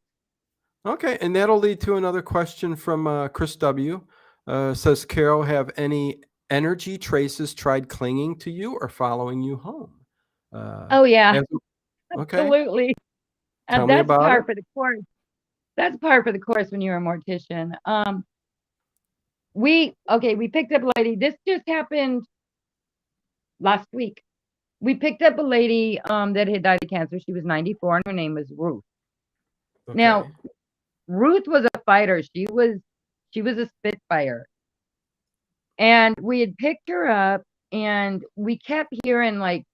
Okay, and that'll lead to another question from Chris W. Says, Carol, have any energy traces tried clinging to you or following you home? Oh yeah, as- okay, absolutely. tell And me that's about it. par for the course. That's par for the course when you're a mortician. We picked up a lady. This just happened last week. We picked up a lady that had died of cancer. She was 94 and her name was Ruth. Now, Okay. Ruth was a fighter. She was a spitfire. And we had picked her up and we kept hearing like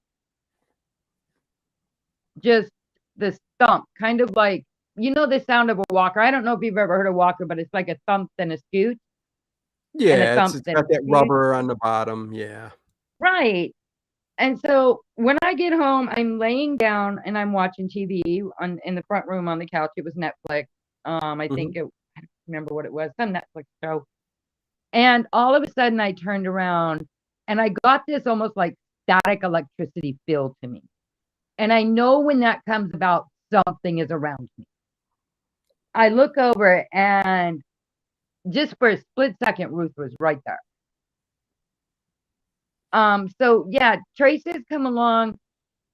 just the thump, kind of like the sound of a walker. I don't know if you've ever heard a walker, but it's like a thump then a scoot and a Yeah, it's thump it's then a got that scoot. rubber on the bottom. Yeah. Right. And so when I get home, I'm laying down and I'm watching TV in the front room on the couch. It was Netflix. I Hmm. think I don't remember what it was, some Netflix show. And all of a sudden I turned around and I got this almost like static electricity feel to me. And I know when that comes about, something is around me. I look over and just for a split second, Ruth was right there. So yeah, traces come along.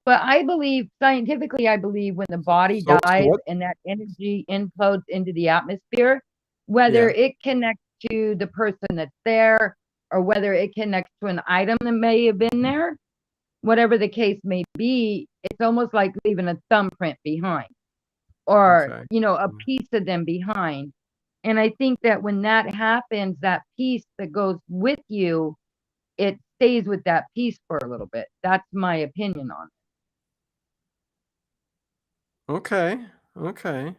But I believe, scientifically, I believe when the body So dies what? and that energy implodes into the atmosphere, whether Yeah. it connects to the person that's there or whether it connects to an item that may have been there, whatever the case may be, it's almost like leaving a thumbprint behind or, Okay. a piece of them behind. And I think that when that happens, that piece that goes with you, it stays with that piece for a little bit. That's my opinion on Okay. Okay.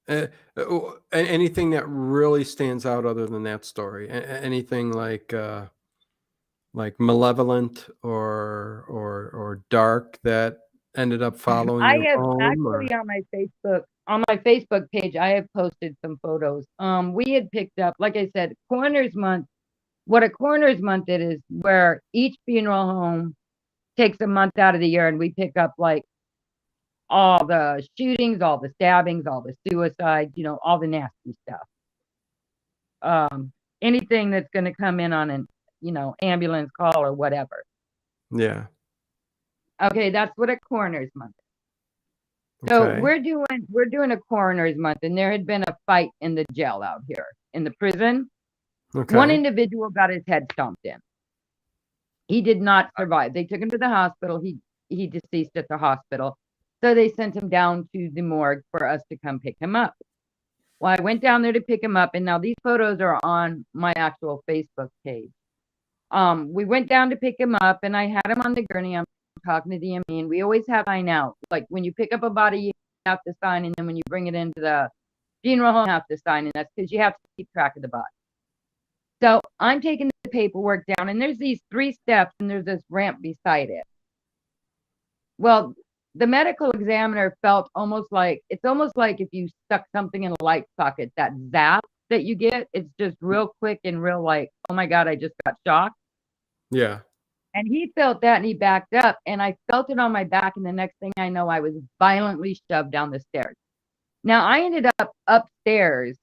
Uh, Anything that really stands out other than that story? Anything like malevolent or dark that ended up it. following I you have home actually or on my Facebook page, I have posted some photos. We had picked up, like I said, Coroner's Month. What a Coroner's Month it is, where each funeral home takes a month out of the year, and we pick up like all the shootings, all the stabbings, all the suicides, all the nasty stuff. Um, Anything that's going to come in on an, ambulance call or whatever. yeah. Okay, that's what a Coroner's Month. So Okay. we're doing a Coroner's Month, and there had been a fight in the jail out here in the prison. One Okay. individual got his head stomped in. He did not survive. They took him to the hospital. He deceased at the hospital. So they sent him down to the morgue for us to come pick him up. Well, I went down there to pick him up, and now these photos are on my actual Facebook page. We went down to pick him up, and I had him on the gurney. I'm talking to the ME, and we always have sign out. Like when you pick up a body, you have to sign, and then when you bring it into the funeral home, you have to sign, and that's because you have to keep track of the body. So I'm taking the paperwork down, and there's these 3 steps, and there's this ramp beside it. Well, the medical examiner felt it's almost like if you stuck something in a light socket, that zap that you get, it's just real quick and real like, oh my God, I just got shocked. Yeah. And he felt that and he backed up, and I felt it on my back. And the next thing I know, I was violently shoved down the stairs. Now I ended up upstairs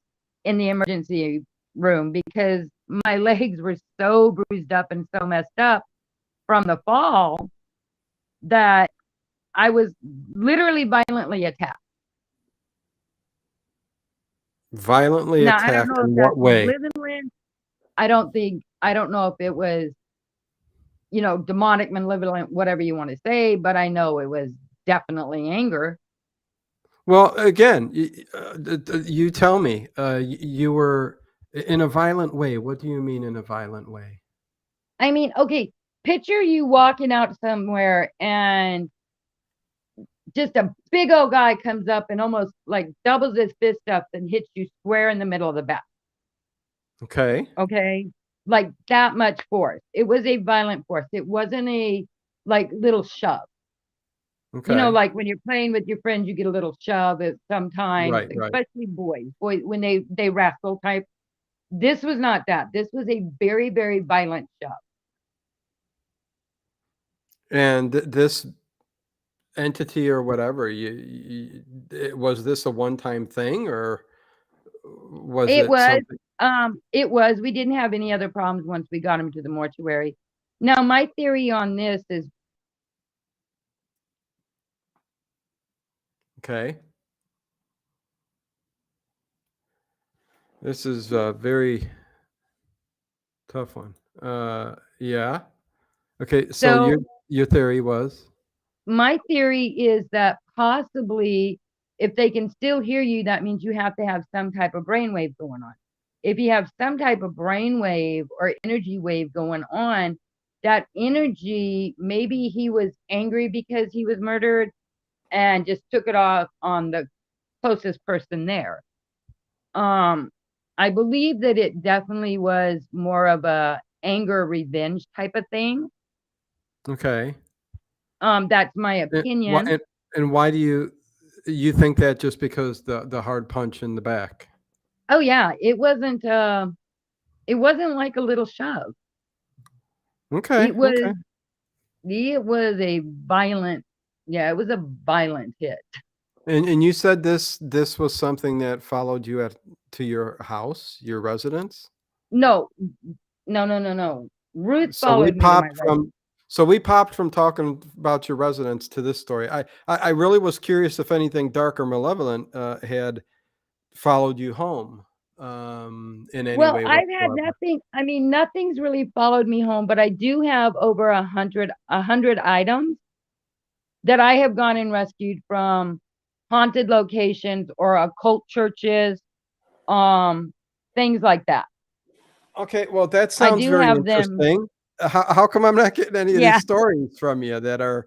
in the emergency room because my legs were so bruised up and so messed up from the fall that I was literally violently attacked. Violently Now, I don't attacked know if in what that's way? malevolent. I don't know if it was, demonic, malevolent, whatever you want to say, but I know it was definitely anger. Well, again, you tell me, you were in a violent way. What do you mean in a violent way? I mean, okay, picture you walking out somewhere and just a big old guy comes up and almost like doubles his fist up and hits you square in the middle of the back. Okay. Okay. Like that much force. It was a violent force. It wasn't a like little shove. Okay. Like when you're playing with your friends, you get a little shove at sometimes, Right, right. especially boys when they wrestle type. This was not that. This was a very, very violent shove. And this entity or whatever, was this a one-time thing or was It it was, something? we didn't have any other problems once we got him to the mortuary. Now, my theory on this is Okay. This is a very tough one. Yeah. Okay. So so your theory was my theory is that possibly if they can still hear you, that means you have to have some type of brainwave going on. If you have some type of brainwave or energy wave going on, that energy, maybe he was angry because he was murdered and just took it off on the closest person there. I believe that it definitely was more of a anger revenge type of thing. okay. That's my And why opinion. and why do you think that just because the hard punch in the back? Oh yeah, it wasn't like a little shove. Okay. It Okay. was it was a violent, yeah, it was a violent hit. And you said this was something that followed you to your house, your residence? No, no, no, no, no. Ruth So we followed me to my popped residence. So we popped from talking about your residence to this story. I really was curious if anything dark or malevolent had followed you home in any Well, way I've had whatsoever. nothing. I mean, nothing's really followed me home, but I do have over a hundred items that I have gone and rescued from haunted locations or occult churches, um, things like that. Okay, well, that I sounds do very have them. interesting. How come I'm not getting any of these Yeah. stories from you that are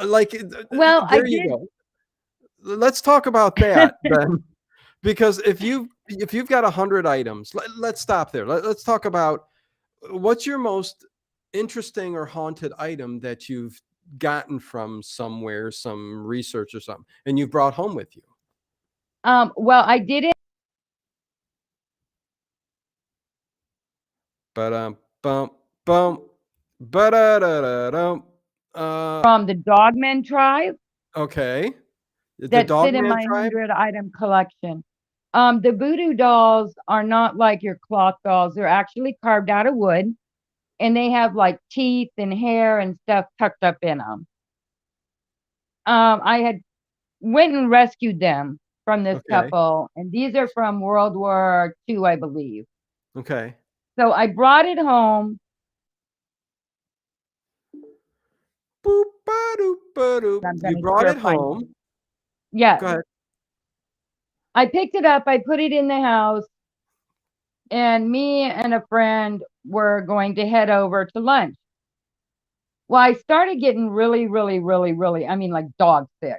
like, Well, I there you did. go. Let's talk about that then, because if you've got 100 items, let's stop there. Let's talk about what's your most interesting or haunted item that you've gotten from somewhere, some research or something, and you brought home with you. Well, I did it But bump bump ba da da da dum. from the Dogman tribe Okay. The that sit in Dogman my tribe? 100 item collection. The voodoo dolls are not like your cloth dolls. They're actually carved out of wood, and they have like teeth and hair and stuff tucked up in them. I had went and rescued them from this Okay. couple, and these are from World War II, I believe. Okay. So I brought it home. Boop ba doop ba doop. I'm You gonna brought share it my home. yes. Go ahead. I picked it up, I put it in the house, and me and a friend were going to head over to lunch. Well, I started getting really, really, really, really, I mean, like dog sick,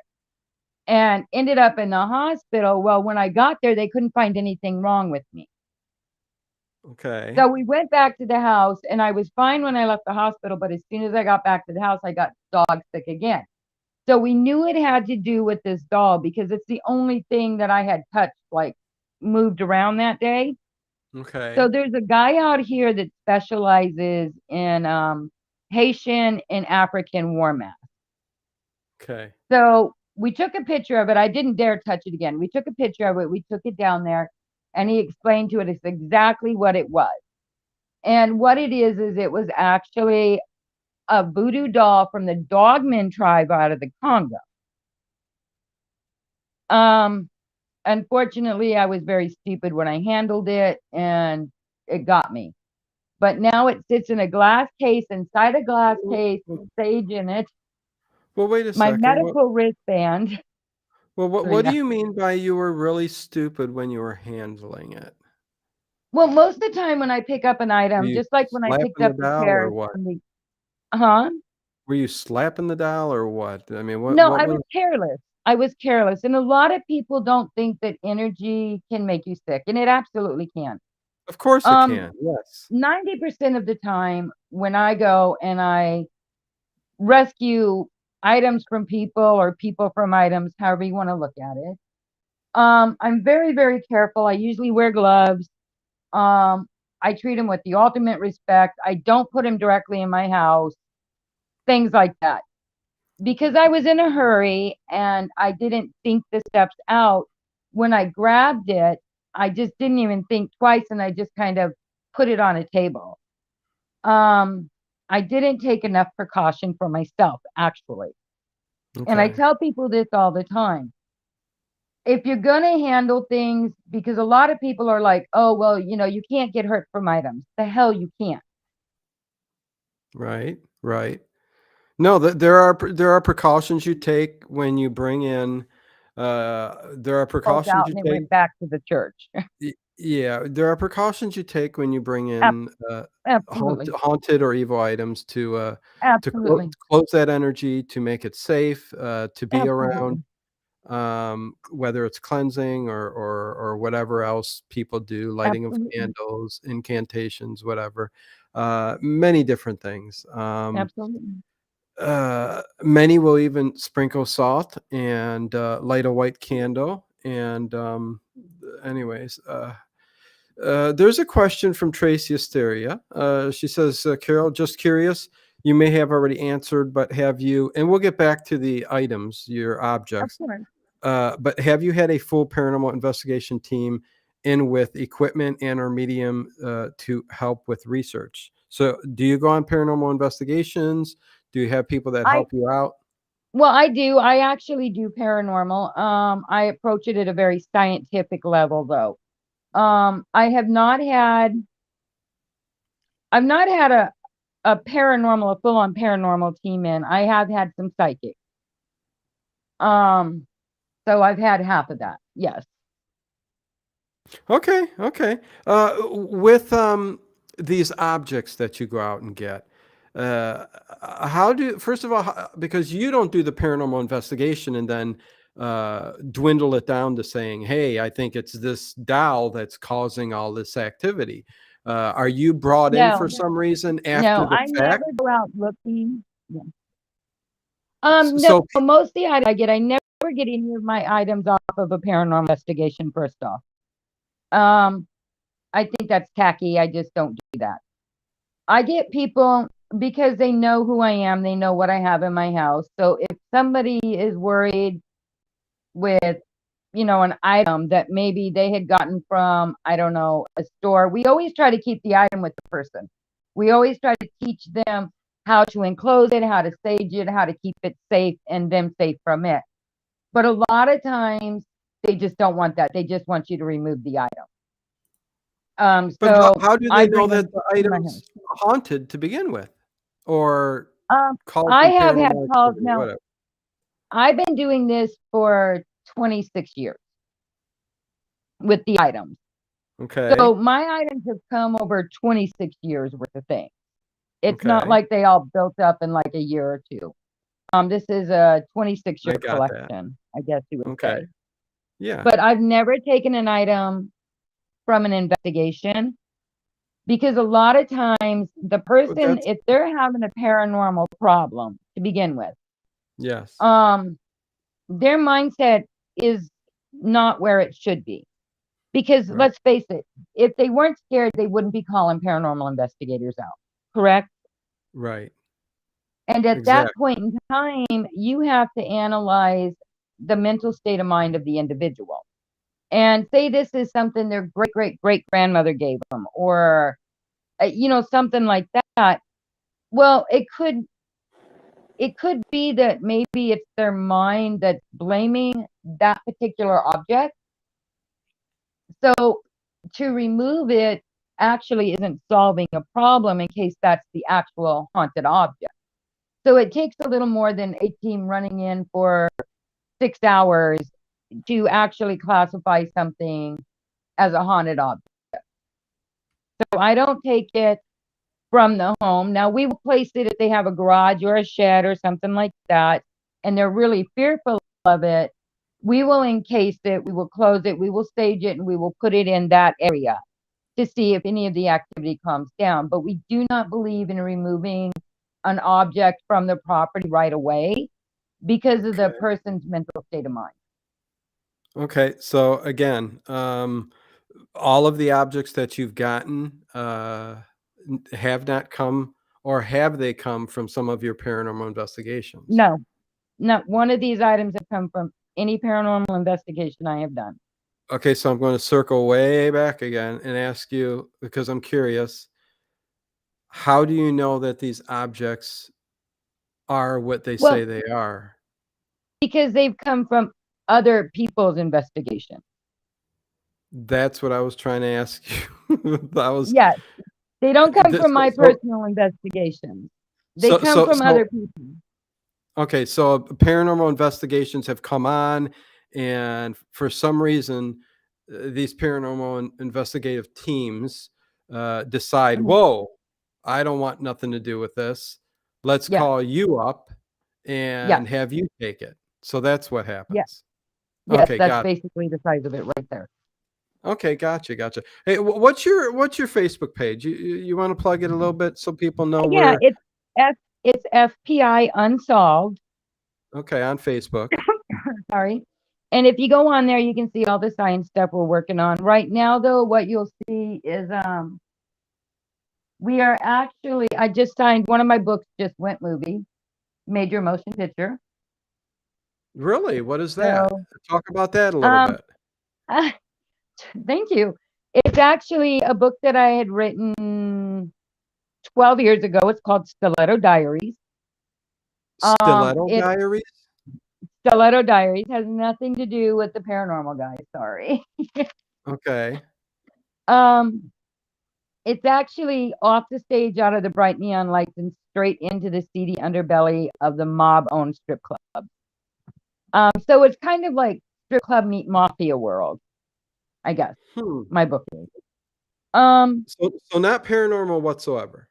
and ended up in the hospital. Well, when I got there, they couldn't find anything wrong with me. Okay. So we went back to the house, and I was fine when I left the hospital, but as soon as I got back to the house, I got dog sick again. So we knew it had to do with this doll because it's the only thing that I had touched, like moved around that day. So Okay. there's a guy out here that specializes in Haitian and African war masks. Okay. So we took a picture of it. I didn't dare touch it again. We took a picture of it. We took it down there, and he explained to us exactly what it was. And what it is it was actually a voodoo doll from the Dogman tribe out of the Congo. Um, Unfortunately, I was very stupid when I handled it, and it got me. But now it sits in a glass case, inside a glass case with sage in it, Well, wait a my second. medical wristband. Well, So what do yeah. you mean by you were really stupid when you were handling it? Well, most of the time when I pick up an Were item, you just like when I picked slapping the up the doll or chairs what? from the huh? Were you slapping the doll or what? I mean, No, what I was? was careless. I was careless. And a lot of people don't think that energy can make you sick, and it absolutely can. Of course it Um, can. Yes. 90% of the time when I go and I rescue items from people or people from items, however you want to look at it, I'm very, very careful. I usually wear gloves. I treat them with the ultimate respect. I don't put them directly in my house, things like that. Because I was in a hurry and I didn't think the steps out, when I grabbed it, I just didn't even think twice, and I just kind of put it on a table. Um, I didn't take enough precaution for myself, actually. And I Okay. tell people this all the time. If you're going to handle things, because a lot of people are like, oh, well, you can't get hurt from items. The hell you can't. Right. Right. No, there are precautions you take when you bring in. There are Pulled precautions out you and it take. went back to the church. Yeah, there are precautions you take when you bring Ab- in Absolutely. haunted or evil items Absolutely. close that energy, to make it safe to be around. Absolutely. Whether it's cleansing or whatever else people do, lighting of Absolutely. candles, incantations, whatever, many different things. Absolutely. Many will even sprinkle salt and light a white candle. And anyways, there's a question from Tracy Asteria. She says, Carol, just curious, you may have already answered, but have you, and we'll get back to the items, your Of objects, course. but have you had a full paranormal investigation team in with equipment and or medium to help with research? So do you go on paranormal investigations? Do you have people that I help you out? Well, I do. I actually do paranormal. I approach it at a very scientific level, though. I have not had. I've not had a full-on paranormal team in. I have had some psychics. Um, so I've had half of that. Yes. Okay, okay. With these objects that you go out and get, uh, how do first of all, because you don't do the paranormal investigation and then dwindle it down to saying, "Hey, I think it's this dowel that's causing all this activity." Are you brought in for No, some reason after no, the I never fact? go out looking. Yeah. No, So most of the items I get, I never get any of my items off of a paranormal investigation, first off. Um, I think that's tacky. I just don't do that. I get people because they know who I am, they know what I have in my house. So if somebody is worried with, an item that maybe they had gotten from, I don't know, a store, we always try to keep the item with the person. We always try to teach them how to enclose it, how to sage it, how to keep it safe and them safe from it. But a lot of times they just don't want that. They just want you to remove the item. but So how do I they know bring that them the to my house. item's haunted to begin with, or Um, called I from have had paranormal calls activity, now. whatever? I've been doing this for 26 years with the items. So Okay, my items have come over 26 years worth of things. It's not okay, like they all built up in like a year or two. This is a 26-year I got that. collection, I guess you would Okay, say. yeah. But I've never taken an item from an investigation because a lot of times the But person, that's if they're having a paranormal problem to begin with, yes, um, their mindset is not where it should be. Because right, let's face it, if they weren't scared, they wouldn't be calling paranormal investigators out, correct? right, And at that exactly. point in time, you have to analyze the mental state of mind of the individual. And say this is something their great great great grandmother gave them, or something like that. Well, it could be that maybe it's their mind that's blaming that particular object. So to remove it actually isn't solving a problem in case that's the actual haunted object. So it takes a little more than a team running in for 6 hours to actually classify something as a haunted object. So I don't take it from the home. Now we will place it if they have a garage or a shed or something like that, and they're really fearful of it. We will encase it, we will close it, we will stage it, and we will put it in that area to see if any of the activity calms down. But we do not believe in removing an object from the property right away because of the Okay, person's mental state of mind. okay. So again, all of the objects that you've gotten have not come, or have they come from some of your paranormal investigations? No, not one of these items have come from any paranormal investigation I have done. Okay, so I'm going to circle way back again and ask you, because I'm curious, how do you know that these objects are what they Well, say they are? because they've come from other people's investigation. That's what I was trying to ask you. That was Yes, they don't come this, from my so personal investigations. They so come so from so other people. okay, so paranormal investigations have come on, and for some reason, these paranormal investigative teams decide, Mhm. whoa, I don't want nothing to do with this. Let's Yes, call you up yes, and have you take it. So that's what yes, happens. yes. Okay, That's got basically the size of it right there. Okay, gotcha, gotcha. Hey, what's your Facebook page? You want to plug it a little bit so people know Yeah, where? F it's FPI Unsolved. Okay, on Facebook. Sorry. And if you go on there, you can see all the science stuff we're working on. Right now, though, what you'll see is we are actually I just signed one of my books, just went movie, major motion picture. Really? What is that? So Talk about that a little um bit. thank you. It's actually a book that I had written 12 years ago. It's called Stiletto Diaries. Stiletto It Diaries. Stiletto Diaries has nothing to do with the paranormal guys. Sorry. Okay. Um, it's actually off the stage out of the bright neon lights and straight into the seedy underbelly of the mob-owned strip club. So it's kind of like strip club meet mafia world, I guess. My book is. So not paranormal whatsoever.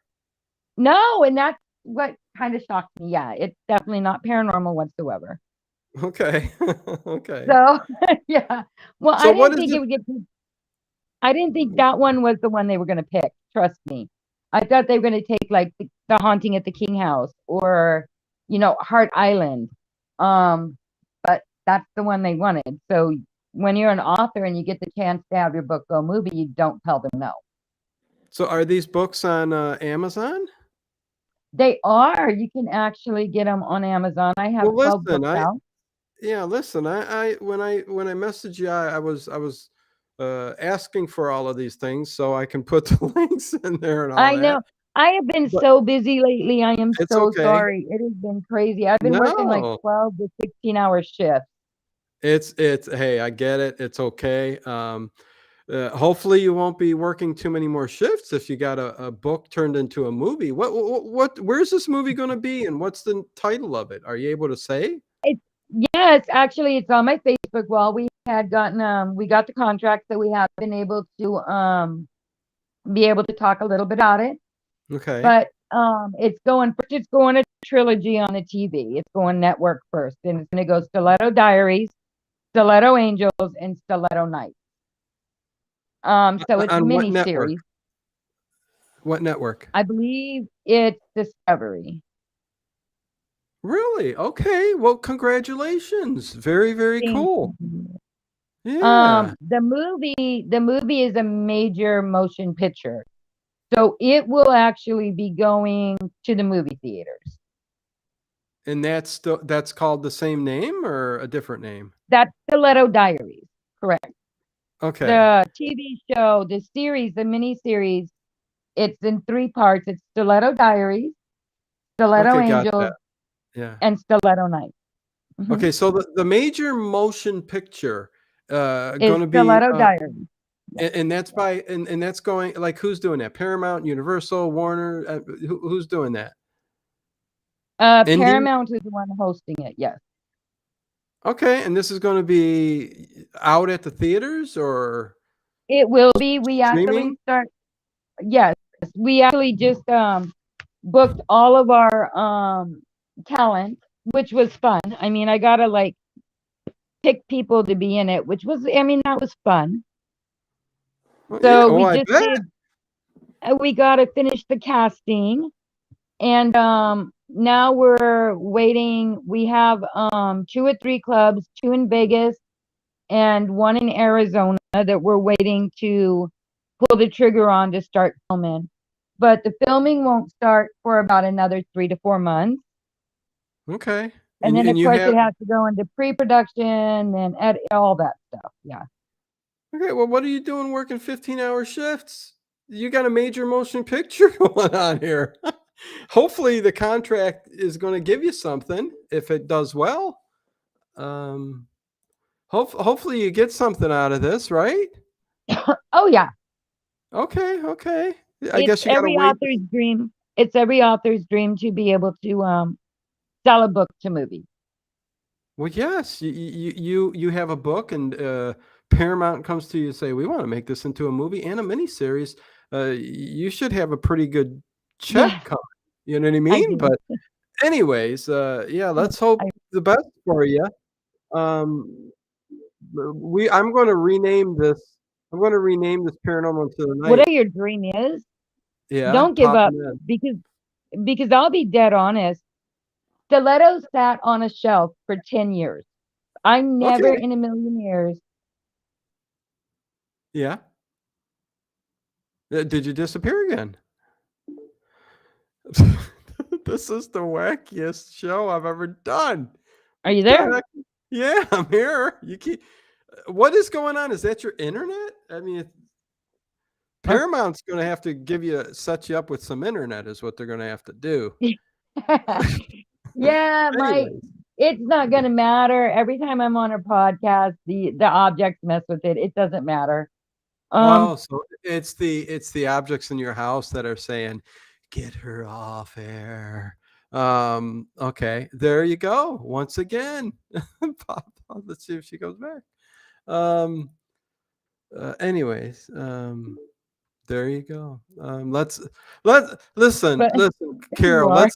No, and that's what kind of shocked me. Yeah, it's definitely not paranormal whatsoever. Okay. Okay. So yeah. Well, So I what didn't is think it? it would get I didn't think that one was the one they were going to pick. Trust me. I thought they were going to take like the Haunting at the King House or, Hart Island. But that's the one they wanted. So when you're an author and you get the chance to have your book go movie, you don't tell them no. So are these books on Amazon? They are. You can actually get them on Amazon. I have Well, 12 listen, books out. listen, when I messaged you, I was asking for all of these things so I can put the links in there and all I that. know. I have been But so busy lately. I am it's so okay. sorry. It has been crazy. I've been working like No, 12 to 16-hour shifts. it's hey, I get it. It's okay. Hopefully you won't be working too many more shifts if you got a book turned into a movie. Where's this movie going to be and what's the title of it? Are you able to say? It's Yes, actually, it's on my Facebook wall. We had gotten we got the contract, so we have been able to be able to talk a little bit about it. Okay. But it's going a trilogy on the TV. It's going network first, and it's going to go Stiletto Diaries, Stiletto Angels, and Stiletto Nights. So it's a On what mini network? series. What network? I believe it's Discovery. Really? Okay. Well, congratulations. Very, very Thank cool. you. Yeah. The movie is a major motion picture. So it will actually be going to the movie theaters. And that's called the same name or a different name? That's Stiletto Diaries, correct. Okay. The TV show, the series, the mini-series, it's in 3 parts. It's Stiletto Diaries, Stiletto Okay, got that. Angels, Yeah. and Stiletto Nights. Okay, so the major motion picture Is gonna be Stiletto Diaries. and that's by and that's going like who's doing that? Paramount, Universal, Warner, who's doing that? Indie? Paramount is the one hosting it, yes. Okay, and this is gonna be out at the theaters or It will be. We streaming? actually yes, we actually just booked all of our talent, which was fun. I mean, I gotta like pick people to be in it, which was, I mean, that was fun. Well, yeah, So oh, we I just bet. did. We gotta finish the casting, and now we're waiting. We have 2 or 3 clubs, 2 in Vegas and 1 in Arizona that we're waiting to pull the trigger on to start filming. But the filming won't start for about another 3 to 4 months. Okay. And then, of And you course, have it has to go into pre-production and all that stuff. Yeah. okay, well, what are you doing working 15-hour shifts? You got a major motion picture going on here. Hopefully the contract is going to give you something if it does well. Um, hopefully you get something out of this, right? Oh, yeah. Okay, okay. I It's guess you got to every wait. author's dream. It's every author's dream to be able to sell a book to movie. Well, yes, you have a book and Paramount comes to you and say, "We want to make this into a movie and a miniseries." You should have a pretty good Yeah, check coming. You know what I I mean? do. But anyways, yeah, let's hope I, the best for you. Um, I'm going to rename this. I'm going to rename this Paranormal to the Night. whatever your dream is, Yeah, don't give pop up, them in. because I'll be dead honest. Stiletto sat on a shelf for 10 years. I never Okay. in a million years. Yeah. Did you disappear again? This is the wackiest show I've ever done. Are you What the there? heck? Yeah, I'm here. You keep. What is going on? Is that your internet? I mean, Paramount's going to have to set you up with some internet is what they're going to have to do. Yeah, Anyways. it's not gonna matter. Every time I'm on a podcast, the objects mess with it. It doesn't matter. So it's the objects in your house that are saying, "Get her off air." Okay, there you go. Once again, let's see if she goes back. Anyways, there you go. Listen, But you Carol. are.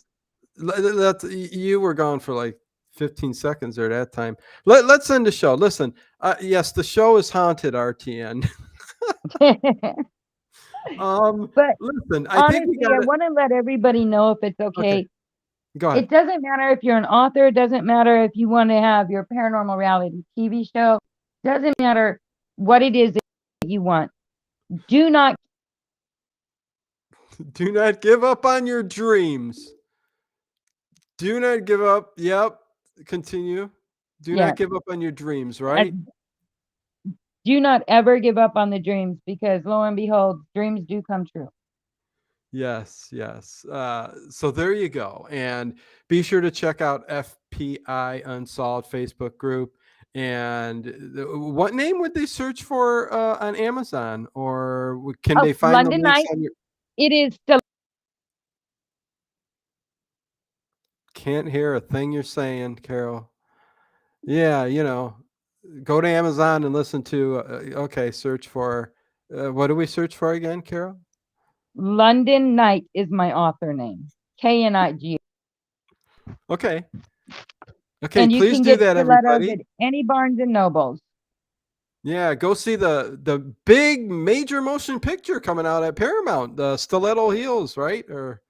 You were gone for like 15 seconds there at that time. Let's end the show. Listen, yes, the show is haunted, RTN. But Listen, I think we honestly, got I want to let everybody know, if it's Okay, okay. go ahead. It doesn't matter if you're an author. It doesn't matter if you want to have your paranormal reality TV show. Doesn't matter what it is that you want. Do not Do not give up on your dreams. Do not give up. Yep. Continue. Do Yeah. not give up on your dreams, right? do not ever give up on the dreams, because lo and behold, dreams do come true. Yes, yes. So there you go. And be sure to check out FPI Unsolved Facebook group. And what name would they search for on Amazon? Or can they find London the links Night. on your... It is still Can't hear a thing you're saying, Carol. Yeah, go to Amazon and listen to, okay, search for, what do we search for again, Carol? London Night is my author name. KNIG. Okay. Okay, And you please can do get that, stilettos everybody. at any Barnes and Nobles. Yeah, go see the big major motion picture coming out at Paramount, the Stiletto Heels, right? Or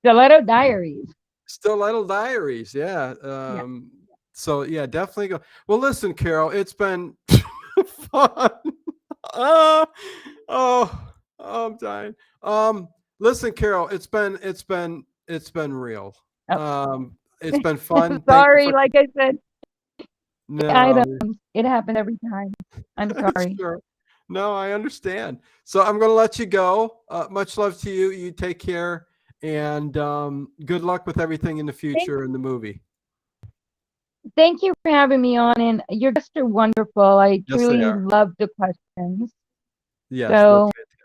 Stiletto Diaries. Stiletto Diaries, yeah. So yeah, definitely go. Well, listen, Carol, it's been fun. I'm dying. Listen, Carol, it's been real. It's been fun. Sorry, like I said, No, items. It happens every time. I'm sorry. sure. No, I understand. So I'm going to let you go. Much love to you. You take care, and good luck with everything in the future in the movie. Thank you for having me on, and your guests are wonderful. I Yes, they truly are. love the questions. Yes, So that's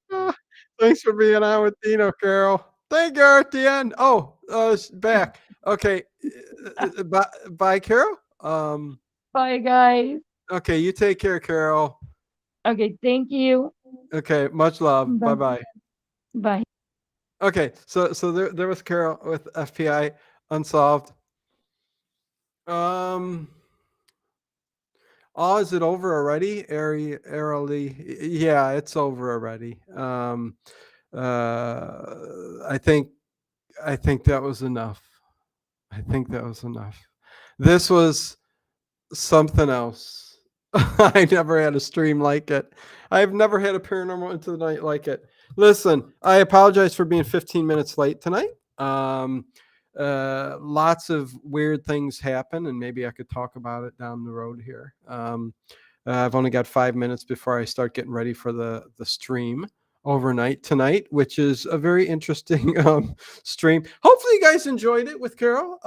fantastic. Thanks for being on with Dino, Carol. Thank you at the end. Oh, back. Okay. Bye, Carol. bye, guys. Okay, you take care, Carol. Okay, thank you. Okay, much love. Bye. Bye-bye. Bye. Okay, so there was Carol with FPI Unsolved. Oh, is it over already? Airily, yeah, it's over already. I think that was enough. I think that was enough. This was something else. I never had a stream like it. I've never had a paranormal into the night like it. Listen, I apologize for being 15 minutes late tonight. Lots of weird things happen, and maybe I could talk about it down the road here. I've only got 5 minutes before I start getting ready for the stream overnight tonight, which is a very interesting stream. Hopefully you guys enjoyed it with Carol.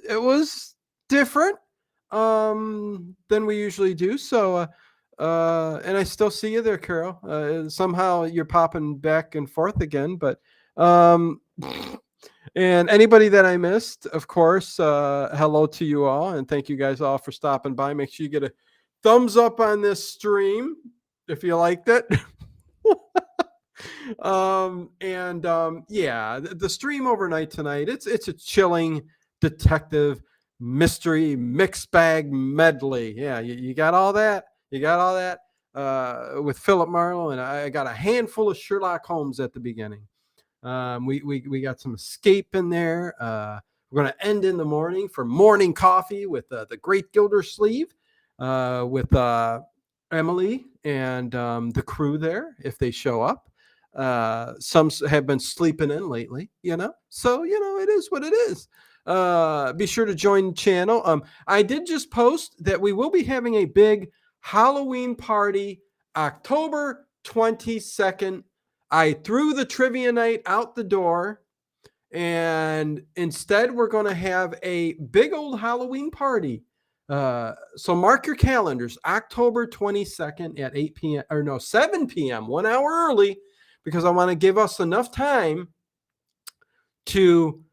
It was different than we usually do. So and I still see you there, Carol. Somehow you're popping back and forth again, but and anybody that I missed, of course, hello to you all, and thank you guys all for stopping by. Make sure you get a thumbs up on this stream if you liked it. Yeah, the stream overnight tonight, it's a chilling detective mystery mixed bag medley. Yeah, you got all that. You got all that with Philip Marlowe, and I got a handful of Sherlock Holmes at the beginning. We got some escape in there. We're going to end in the morning for morning coffee with the Great Gildersleeve, with Emily and the crew there if they show up. Some have been sleeping in lately, so it is what it is. Be sure to join the channel. I did just post that we will be having a big Halloween party, October 22nd. I threw the trivia night out the door, and instead we're going to have a big old Halloween party. So mark your calendars, October 22nd at 8 p.m. or no, 7 p.m., 1 hour early, because I want to give us enough time to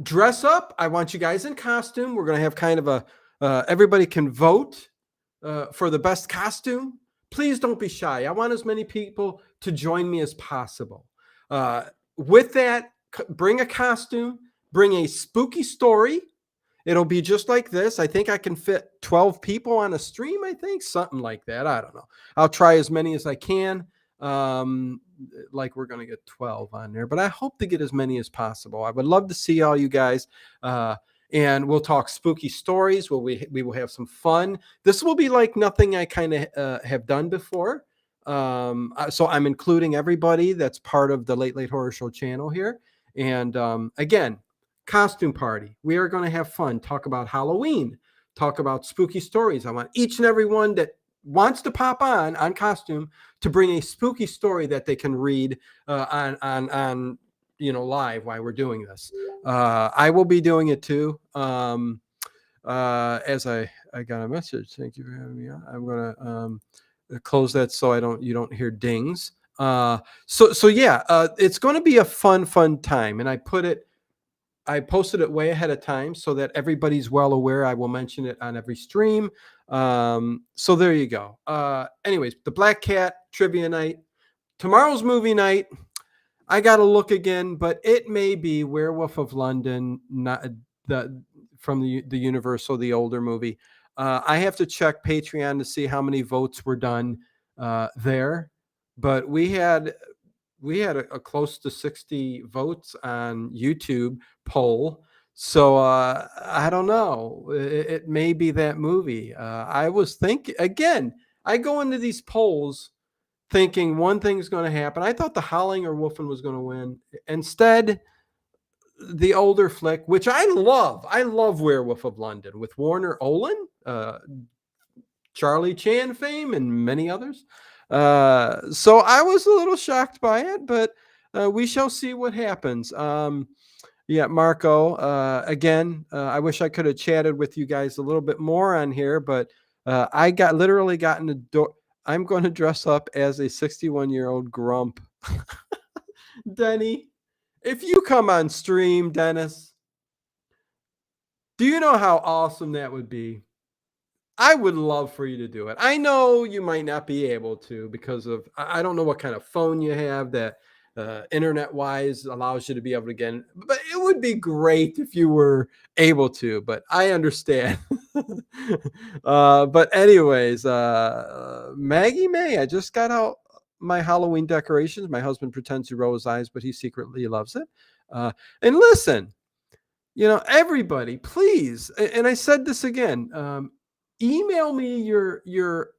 dress up. I want you guys in costume. We're going to have kind of a, everybody can vote for the best costume. Please don't be shy. I want as many people to join me as possible. With that, bring a costume, bring a spooky story. It'll be just like this. I think I can fit 12 people on a stream, I think, something like that. I don't know. I'll try as many as I can. Like we're going to get 12 on there, but I hope to get as many as possible. I would love to see all you guys. And we'll talk spooky stories. We will have some fun. This will be like nothing I kind of have done before. So I'm including everybody that's part of the Late Late Horror Show channel here. And again, costume party. We are going to have fun, talk about Halloween, talk about spooky stories. I want each and every one that wants to pop on costume to bring a spooky story that they can read on live while we're doing this. I will be doing it too. As I got a message. Thank you for having me on. I'm gonna close that so you don't hear dings. So yeah, it's going to be a fun time, and I posted it way ahead of time so that everybody's well aware. I will mention it on every stream. So there you go. Anyways, the Black Cat trivia night, tomorrow's movie night. I got to look again, but it may be Werewolf of London, not from the Universal, the older movie. I have to check Patreon to see how many votes were done there, but we had a close to 60 votes on YouTube poll. So I don't know. It may be that movie. I was thinking, again, I go into these polls thinking one thing's going to happen. I thought The Howling or Wolfen was going to win. Instead, the older flick, which I love Werewolf of London with Warner Olin, Charlie Chan fame, and many others. So I was a little shocked by it, but we shall see what happens. Yeah, Marco, again, I wish I could have chatted with you guys a little bit more on here, but I literally got in the door. I'm going to dress up as a 61-year-old grump. Denny, if you come on stream, Dennis, do you know how awesome that would be? I would love for you to do it. I know you might not be able to because of, I don't know what kind of phone you have that internet-wise allows you to be able to get in, but it would be great if you were able to, but I understand. But anyways, Maggie May, I just got out my Halloween decorations. My husband pretends to roll his eyes, but he secretly loves it. And listen, everybody, please, and I said this again, email me your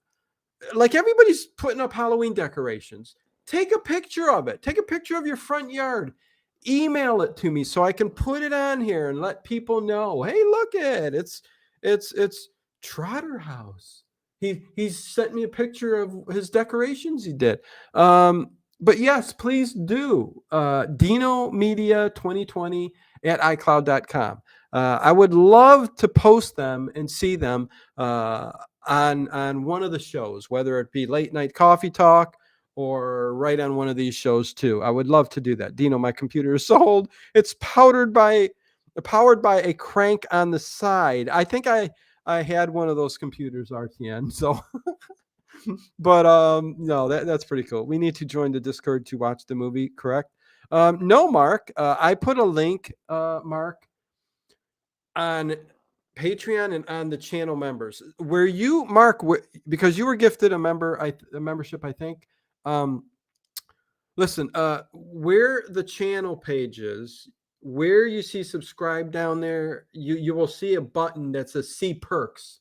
like everybody's putting up Halloween decorations. Take a picture of it. Take a picture of your front yard. Email it to me so I can put it on here and let people know. Hey, look at it. It's Trotter House. He's sent me a picture of his decorations he did. But yes, please do. Dino Media 2020 at iCloud.com. I would love to post them and see them on one of the shows, whether it be Late Night Coffee Talk or right on one of these shows too. I would love to do that. Dino, my computer is so old. It's powered by a crank on the side. I think I had one of those computers, RTN. So, but no, that's pretty cool. We need to join the Discord to watch the movie, correct? No, Mark. I put a link, Mark, on Patreon and on the channel members. Where you, Mark, because you were gifted a membership, I think. Listen, where the channel pages, where you see subscribe down there, you will see a button that says See Perks.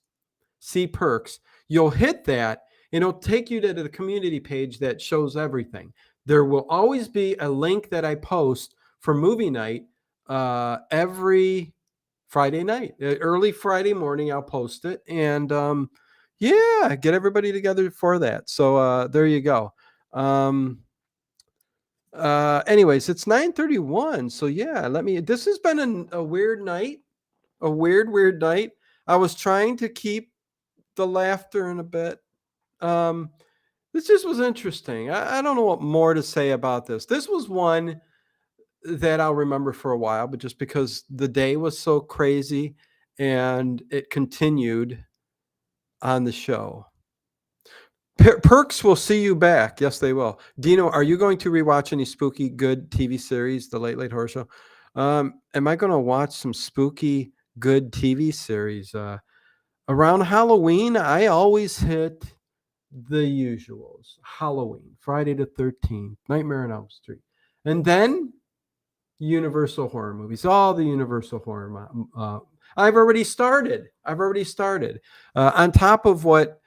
See Perks. You'll hit that, and it'll take you to the community page that shows everything. There will always be a link that I post for movie night every Friday night. Early Friday morning, I'll post it. And Yeah, get everybody together for that. So there you go. Anyways, it's 9:31. So yeah, this has been a weird night. A weird night. I was trying to keep the laughter in a bit. Um, this just was interesting. I don't know what more to say about this. This was one that I'll remember for a while, but just because the day was so crazy and it continued on the show. Perks will see you back. Yes, they will. Dino, are you going to rewatch any spooky good TV series, The Late Late Horror Show? Am I going to watch some spooky good TV series? Around Halloween, I always hit the usuals. Halloween, Friday the 13th, Nightmare on Elm Street. And then Universal horror movies, all the Universal horror. I've already started. On top of what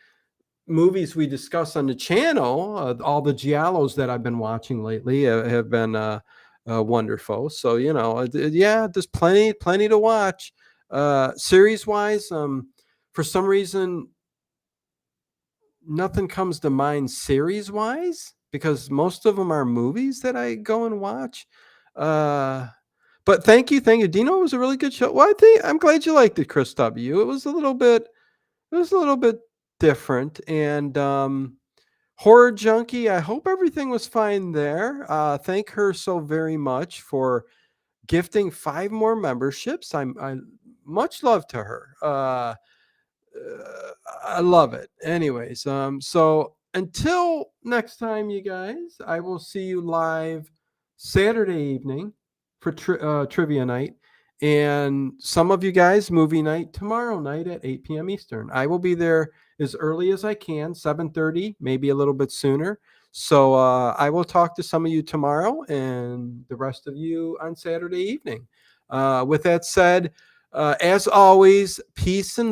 movies we discuss on the channel, all the giallos that I've been watching lately have been wonderful. So yeah, there's plenty to watch. Series wise, for some reason, nothing comes to mind series wise because most of them are movies that I go and watch. But thank you. Dino, it was a really good show. Well, I'm glad you liked it, Chris W. It was a little bit different. And Horror Junkie, I hope everything was fine there. Thank her so very much for gifting 5 more memberships. I much love to her. I love it. Anyways, so until next time, you guys, I will see you live Saturday evening for trivia night, and some of you guys movie night tomorrow night at 8 p.m. Eastern. I will be there as early as I can, 7:30, maybe a little bit sooner. So I will talk to some of you tomorrow and the rest of you on Saturday evening. With that said, as always, peace and love.